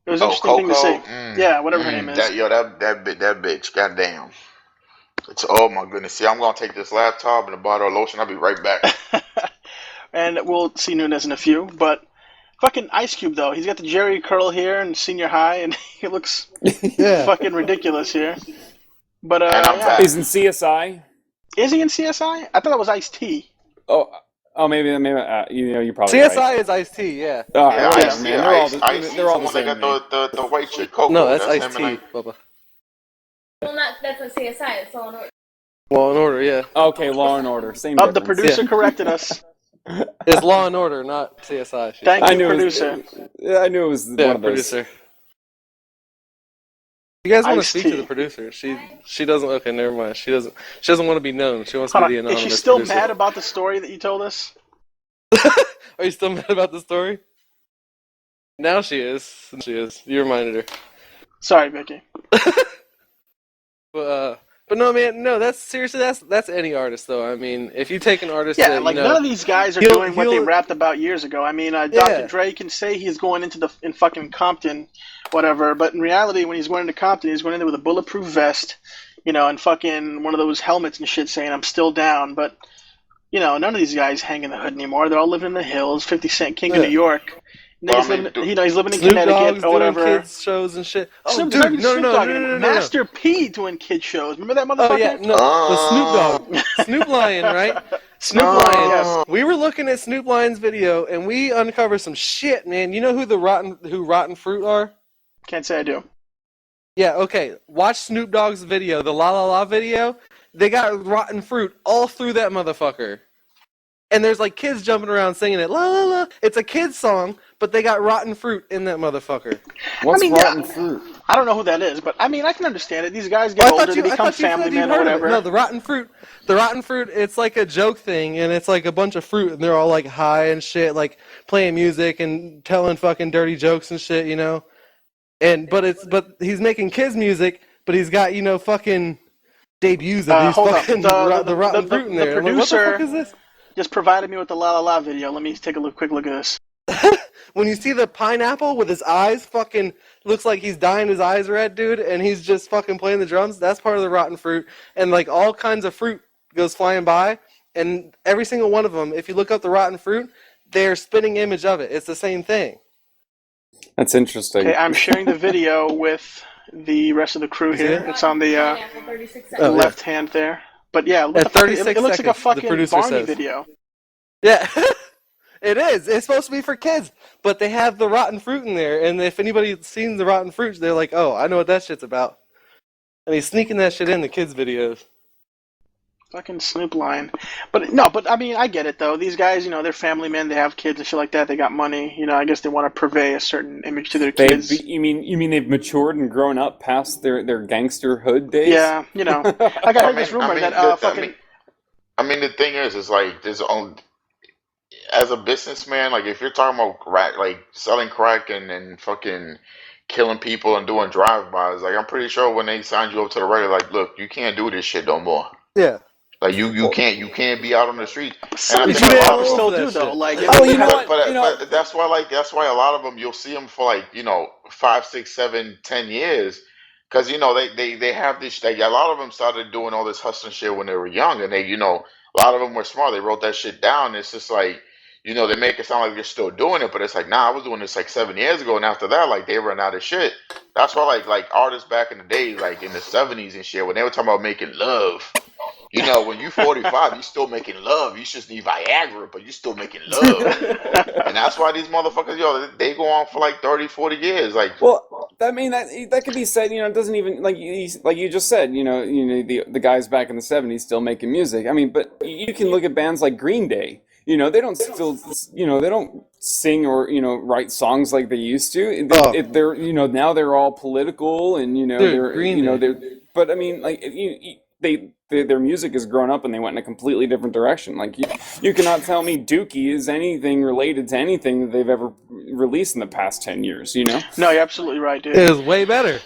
[SPEAKER 1] interesting thing to see. Yeah, whatever her name is.
[SPEAKER 4] That bitch, goddamn. Oh my goodness. See, I'm gonna take this laptop and a bottle of lotion. I'll be right back.
[SPEAKER 1] And we'll see Nunez in a few. But fucking Ice Cube, though. He's got the Jerry curl here in senior high, and he looks
[SPEAKER 3] Yeah.
[SPEAKER 1] fucking ridiculous here. But,
[SPEAKER 4] And I'm
[SPEAKER 1] yeah.
[SPEAKER 4] back.
[SPEAKER 2] He's in CSI.
[SPEAKER 1] Is he in CSI? I thought that was Ice-T.
[SPEAKER 2] Oh, maybe. You know, you're probably right.
[SPEAKER 3] CSI is Ice-T, yeah.
[SPEAKER 2] Oh,
[SPEAKER 4] Yeah,
[SPEAKER 2] whatever,
[SPEAKER 4] Ice-T,
[SPEAKER 2] man. They're all the
[SPEAKER 4] Ice-T,
[SPEAKER 2] they're all the
[SPEAKER 4] someone
[SPEAKER 2] same.
[SPEAKER 4] that got the white chick, Coco.
[SPEAKER 3] No, that's
[SPEAKER 4] him and
[SPEAKER 3] Ice-T, Bubba.
[SPEAKER 5] Well, that's not CSI. It's Law and Order.
[SPEAKER 3] Law and Order, yeah.
[SPEAKER 2] Okay, Law and Order, same
[SPEAKER 1] Oh, the
[SPEAKER 2] difference.
[SPEAKER 1] producer corrected us.
[SPEAKER 3] It's Law and Order, not CSI.
[SPEAKER 1] Thank
[SPEAKER 2] I
[SPEAKER 1] you,
[SPEAKER 2] knew
[SPEAKER 1] producer.
[SPEAKER 2] I knew it was
[SPEAKER 3] Yeah,
[SPEAKER 2] one of those.
[SPEAKER 3] producer. You guys want to
[SPEAKER 1] Ice-T.
[SPEAKER 3] speak to the producer? She doesn't. Okay, never mind. She doesn't want to be known. She wants to
[SPEAKER 1] Hold
[SPEAKER 3] be the
[SPEAKER 1] on.
[SPEAKER 3] anonymous
[SPEAKER 1] Is she still
[SPEAKER 3] producer.
[SPEAKER 1] mad about the story that you told us?
[SPEAKER 3] Are you still mad about the story? Now she is. She is. You reminded her.
[SPEAKER 1] Sorry, Vicky.
[SPEAKER 3] But no, man, no. That's seriously. That's any artist, though. I mean, if you take an artist
[SPEAKER 1] Yeah,
[SPEAKER 3] that
[SPEAKER 1] like
[SPEAKER 3] you know,
[SPEAKER 1] none of these guys are
[SPEAKER 3] he'll-
[SPEAKER 1] doing what they
[SPEAKER 3] he'll-
[SPEAKER 1] rapped about years ago. I mean,
[SPEAKER 3] Yeah.
[SPEAKER 1] Dr. Dre can say he's going in fucking Compton, whatever, but in reality, when he's going into Compton, he's going in there with a bulletproof vest, and fucking one of those helmets and shit saying "I'm still down." But none of these guys hang in the hood anymore. They're all living in the hills. 50 Cent, King of
[SPEAKER 3] Yeah.
[SPEAKER 1] New York.
[SPEAKER 4] Well,
[SPEAKER 1] Niggas
[SPEAKER 4] I mean,
[SPEAKER 1] living, he's living in
[SPEAKER 3] Snoop
[SPEAKER 1] Connecticut
[SPEAKER 3] Dogg's
[SPEAKER 1] or whatever.
[SPEAKER 3] doing kids shows and shit. Oh,
[SPEAKER 1] Snoop,
[SPEAKER 3] dude,
[SPEAKER 1] no,
[SPEAKER 3] no.
[SPEAKER 1] Master P doing kid shows. Remember that motherfucker?
[SPEAKER 3] Oh yeah, no, but Snoop Dogg, Snoop Lion, right? Snoop Lion.
[SPEAKER 1] yes.
[SPEAKER 3] We were looking at Snoop Lion's video, and we uncovered some shit, man. You know who Rotten Fruit are?
[SPEAKER 1] Can't say I do.
[SPEAKER 3] Yeah, okay. Watch Snoop Dogg's video, the La La La video. They got Rotten Fruit all through that motherfucker. And there's like kids jumping around singing it. La la la. It's a kid's song, but they got Rotten Fruit in that motherfucker.
[SPEAKER 2] What's
[SPEAKER 1] I mean,
[SPEAKER 2] rotten fruit?
[SPEAKER 1] I don't know who that is, but I mean, I can understand it. These guys get older, they become family men or whatever.
[SPEAKER 3] No, the Rotten Fruit, it's like a joke thing, and it's like a bunch of fruit, and they're all like high and shit, like playing music and telling fucking dirty jokes and shit, but he's making kids music, but he's got fucking debuts of these
[SPEAKER 1] hold up.
[SPEAKER 3] fucking the Rotten Fruit in there.
[SPEAKER 1] The
[SPEAKER 3] I'm like, what the
[SPEAKER 1] producer
[SPEAKER 3] fuck is this?
[SPEAKER 1] just provided me with the La La La video. Let me take a quick look at this.
[SPEAKER 3] When you see the pineapple with his eyes fucking looks like he's dyeing his eyes red, dude, and he's just fucking playing the drums, that's part of the Rotten Fruit. And like all kinds of fruit goes flying by, and every single one of them, if you look up the Rotten Fruit, they're spitting image of it. It's the same thing.
[SPEAKER 2] That's interesting.
[SPEAKER 1] Okay, I'm sharing the video with the rest of the crew here. It's on the
[SPEAKER 5] Pineapple, 36
[SPEAKER 3] Oh,
[SPEAKER 5] seconds.
[SPEAKER 3] yeah.
[SPEAKER 1] left hand there. But yeah,
[SPEAKER 3] At 36
[SPEAKER 1] it looks like a
[SPEAKER 3] seconds, the
[SPEAKER 1] fucking
[SPEAKER 3] producer
[SPEAKER 1] Barney
[SPEAKER 3] says.
[SPEAKER 1] video.
[SPEAKER 3] Yeah, it is. It's supposed to be for kids, but they have the Rotten Fruit in there, and if anybody's seen the Rotten Fruit, they're like, oh, I know what that shit's about. And he's sneaking that shit in the kids' videos.
[SPEAKER 1] Fucking Snoop line. But I mean, I get it though. These guys, they're family men. They have kids and shit like that. They got money. I guess they want to purvey a certain image to their kids.
[SPEAKER 2] You mean they've matured and grown up past their gangster hood days?
[SPEAKER 1] Yeah, like I heard this rumor that fucking.
[SPEAKER 4] The thing is like there's only as a businessman, like if you're talking about crack, like selling crack and fucking killing people and doing drive-bys, like I'm pretty sure when they signed you up to the radio, like, look, you can't do this shit no more.
[SPEAKER 3] Yeah.
[SPEAKER 4] Like you can't be out on the street.
[SPEAKER 1] Some
[SPEAKER 4] And I
[SPEAKER 1] people
[SPEAKER 4] think a lot of
[SPEAKER 1] still
[SPEAKER 3] that
[SPEAKER 1] do
[SPEAKER 3] shit.
[SPEAKER 1] though. Like,
[SPEAKER 2] Oh, you know what?
[SPEAKER 4] But that's why a lot of them you'll see them for like 5, 6, 7, 10 years, because they have this. Like, a lot of them started doing all this hustling shit when they were young, and a lot of them were smart. They wrote that shit down. It's just like they make it sound like they're still doing it, but it's like, nah, I was doing this like 7 years ago, and after that, like they ran out of shit. That's why like artists back in the day, like in the 70s and shit, when they were talking about making love. When you 45, you still making love. You just need Viagra, but you still making love. And that's why these motherfuckers, they go on for like 30, 40 years. Like,
[SPEAKER 2] Well, that could be said. It doesn't even like you just said. The guys back in the '70s still making music. I mean, but you can look at bands like Green Day. They don't still. They don't sing or write songs like they used to. They're now they're all political and they're
[SPEAKER 3] Green Day.
[SPEAKER 2] they're. But I mean, like their music has grown up and they went in a completely different direction. Like you cannot tell me Dookie is anything related to anything that they've ever released in the past 10 years,
[SPEAKER 1] No, you're absolutely right, dude.
[SPEAKER 3] It was way better.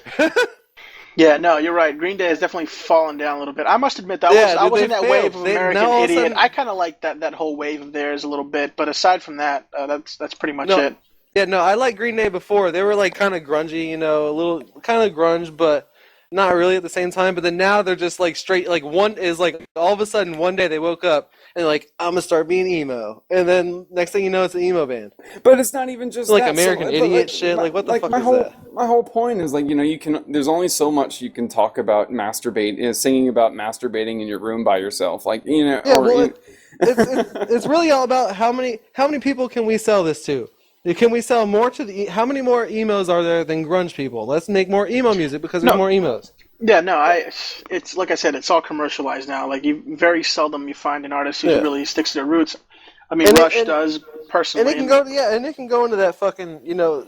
[SPEAKER 1] Yeah, no, you're right. Green Day has definitely fallen down a little bit. I must admit, I was in that wave of American
[SPEAKER 3] now all of a
[SPEAKER 1] Idiot.
[SPEAKER 3] sudden-
[SPEAKER 1] I kind of like that whole wave of theirs a little bit, but aside from that, that's pretty much it.
[SPEAKER 3] Yeah, no, I liked Green Day before. They were like kind of grungy, a little kind of grunge, but not really at the same time. But then now they're just like straight, like one is like all of a sudden one day they woke up and they're like, I'm gonna start being emo, and then next thing you know, it's an emo band.
[SPEAKER 2] But it's not even just
[SPEAKER 3] Like
[SPEAKER 2] that.
[SPEAKER 3] American Idiot shit. Like what the fuck is that?
[SPEAKER 2] My whole point is like you can. There's only so much you can talk about singing about masturbating in your room by yourself. Like
[SPEAKER 3] Yeah, well, it's really all about how many people can we sell this to? Can we sell more to how many more emos are there than grunge people? Let's make more emo music because there's more emos.
[SPEAKER 1] Yeah, no, it's like I said, it's all commercialized now. Like you very seldom you find an artist who
[SPEAKER 3] Yeah.
[SPEAKER 1] really sticks to their roots. I mean,
[SPEAKER 3] And it,
[SPEAKER 1] Rush
[SPEAKER 3] and
[SPEAKER 1] does
[SPEAKER 3] and it
[SPEAKER 1] personally,
[SPEAKER 3] can
[SPEAKER 1] and
[SPEAKER 3] go, yeah, and it can go into that fucking,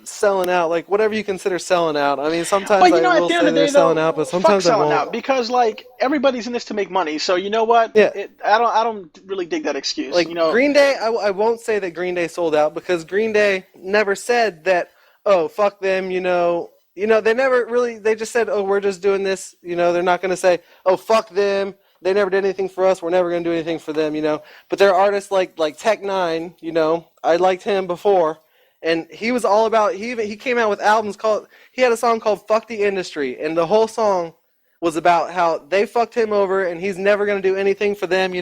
[SPEAKER 3] selling out, like whatever you consider selling out. I mean, sometimes
[SPEAKER 1] but
[SPEAKER 3] I
[SPEAKER 1] at
[SPEAKER 3] will
[SPEAKER 1] the end
[SPEAKER 3] say
[SPEAKER 1] of the
[SPEAKER 3] they're
[SPEAKER 1] day,
[SPEAKER 3] selling
[SPEAKER 1] though,
[SPEAKER 3] out, but
[SPEAKER 1] fuck
[SPEAKER 3] sometimes I
[SPEAKER 1] selling
[SPEAKER 3] won't.
[SPEAKER 1] out because like everybody's in this to make money. So you know what?
[SPEAKER 3] Yeah.
[SPEAKER 1] I don't really dig that excuse.
[SPEAKER 3] Like Green Day, I won't say that Green Day sold out because Green Day never said that. Oh, fuck them, they never really. They just said, oh, we're just doing this. They're not going to say, oh, fuck them. They never did anything for us. We're never going to do anything for them. But there are artists like Tech Nine. I liked him before, and he was all about. He came out with albums called. He had a song called "Fuck the Industry," and the whole song was about how they fucked him over, and he's never going to do anything for them.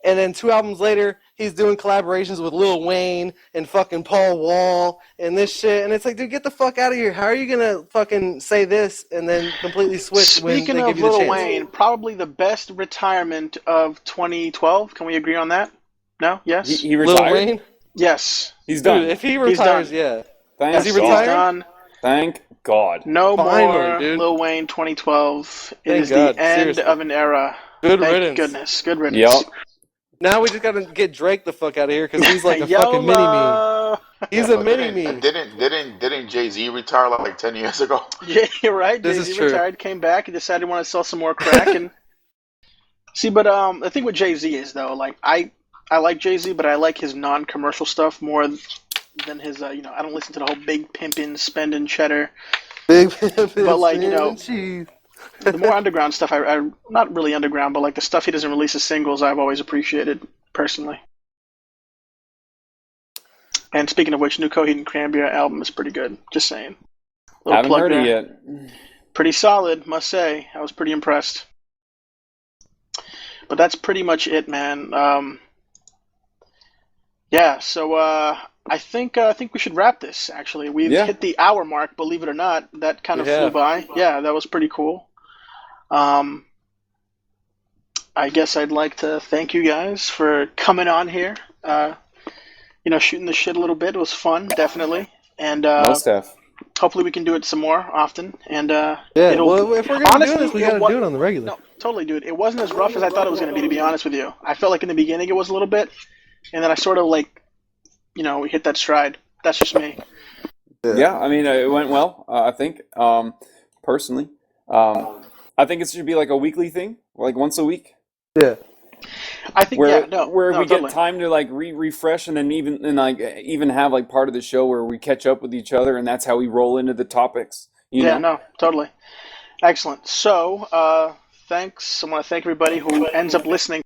[SPEAKER 3] And then 2 albums later, he's doing collaborations with Lil Wayne and fucking Paul Wall and this shit. And it's like, dude, get the fuck out of here. How are you gonna fucking say this and then completely switch when
[SPEAKER 1] Speaking
[SPEAKER 3] they give
[SPEAKER 1] of
[SPEAKER 3] you the
[SPEAKER 1] Lil
[SPEAKER 3] chance?
[SPEAKER 1] Wayne, probably the best retirement of 2012. Can we agree on that? No?
[SPEAKER 2] He,
[SPEAKER 1] Yes?
[SPEAKER 2] he
[SPEAKER 3] Lil
[SPEAKER 2] retired.
[SPEAKER 3] Wayne,
[SPEAKER 1] Yes.
[SPEAKER 2] He's
[SPEAKER 3] dude,
[SPEAKER 2] done.
[SPEAKER 3] if he
[SPEAKER 1] He's
[SPEAKER 3] retires,
[SPEAKER 1] done.
[SPEAKER 3] yeah. Is
[SPEAKER 2] Thank
[SPEAKER 3] he
[SPEAKER 1] Yes, he's
[SPEAKER 2] God.
[SPEAKER 3] retiring?
[SPEAKER 1] done.
[SPEAKER 2] Thank God.
[SPEAKER 1] No
[SPEAKER 3] Finally,
[SPEAKER 1] more
[SPEAKER 3] dude.
[SPEAKER 1] Lil Wayne 2012. It
[SPEAKER 3] Thank
[SPEAKER 1] is the
[SPEAKER 3] God,
[SPEAKER 1] end
[SPEAKER 3] seriously.
[SPEAKER 1] of an era.
[SPEAKER 3] Good
[SPEAKER 1] Thank
[SPEAKER 3] riddance.
[SPEAKER 1] goodness. Good riddance.
[SPEAKER 2] Yep.
[SPEAKER 3] Now we just gotta get Drake the fuck out of here because he's like a fucking mini me.
[SPEAKER 1] YOLO!
[SPEAKER 3] He's a
[SPEAKER 4] Oh,
[SPEAKER 3] mini me.
[SPEAKER 4] didn't Jay-Z retire like 10 years ago?
[SPEAKER 1] Yeah, you're right.
[SPEAKER 3] This is
[SPEAKER 1] Jay-Z
[SPEAKER 3] true.
[SPEAKER 1] retired, came back, and decided he wanted to sell some more crack. And see, but the thing with Jay-Z is though, like I like Jay-Z, but I like his non-commercial stuff more than his. I don't listen to the whole big pimpin', spending cheddar.
[SPEAKER 3] Big
[SPEAKER 1] But like
[SPEAKER 3] cheese.
[SPEAKER 1] the more underground stuff, I not really underground, but like the stuff he doesn't release as singles, I've always appreciated personally. And speaking of which, new Coheed and Cranberry album is pretty good. Just saying. Little
[SPEAKER 2] Haven't
[SPEAKER 1] plug
[SPEAKER 2] heard
[SPEAKER 1] there.
[SPEAKER 2] it yet.
[SPEAKER 1] Pretty solid, must say. I was pretty impressed. But that's pretty much it, man. Yeah. So I think we should wrap this. Actually, we've
[SPEAKER 2] Yeah.
[SPEAKER 1] hit the hour mark. Believe it or not, that kind of flew by. Yeah, that was pretty cool. Um, I guess I'd like to thank you guys for coming on here. Shooting the shit a little bit. It was fun, definitely. And
[SPEAKER 2] Most have.
[SPEAKER 1] hopefully we can do it some more often. And
[SPEAKER 3] Yeah,
[SPEAKER 1] it'll
[SPEAKER 3] well, if we're gonna be doing
[SPEAKER 1] honestly
[SPEAKER 3] this, we gotta
[SPEAKER 1] it
[SPEAKER 3] do it on the regular.
[SPEAKER 1] no, totally, dude. It wasn't as rough as I thought it was going to be honest with you. I felt like in the beginning it was a little bit, and then I sort of like, we hit that stride. That's just me.
[SPEAKER 2] Yeah, I mean, it went well. I think, personally, I think it should be like a weekly thing, like once a week,
[SPEAKER 1] I think
[SPEAKER 2] where
[SPEAKER 1] no,
[SPEAKER 2] where
[SPEAKER 1] no,
[SPEAKER 2] we
[SPEAKER 1] totally.
[SPEAKER 2] get time to like refresh, and then even have like part of the show where we catch up with each other, and that's how we roll into the topics. You
[SPEAKER 1] Yeah,
[SPEAKER 2] know?
[SPEAKER 1] no, totally. Excellent. So, thanks. I want to thank everybody who ends up listening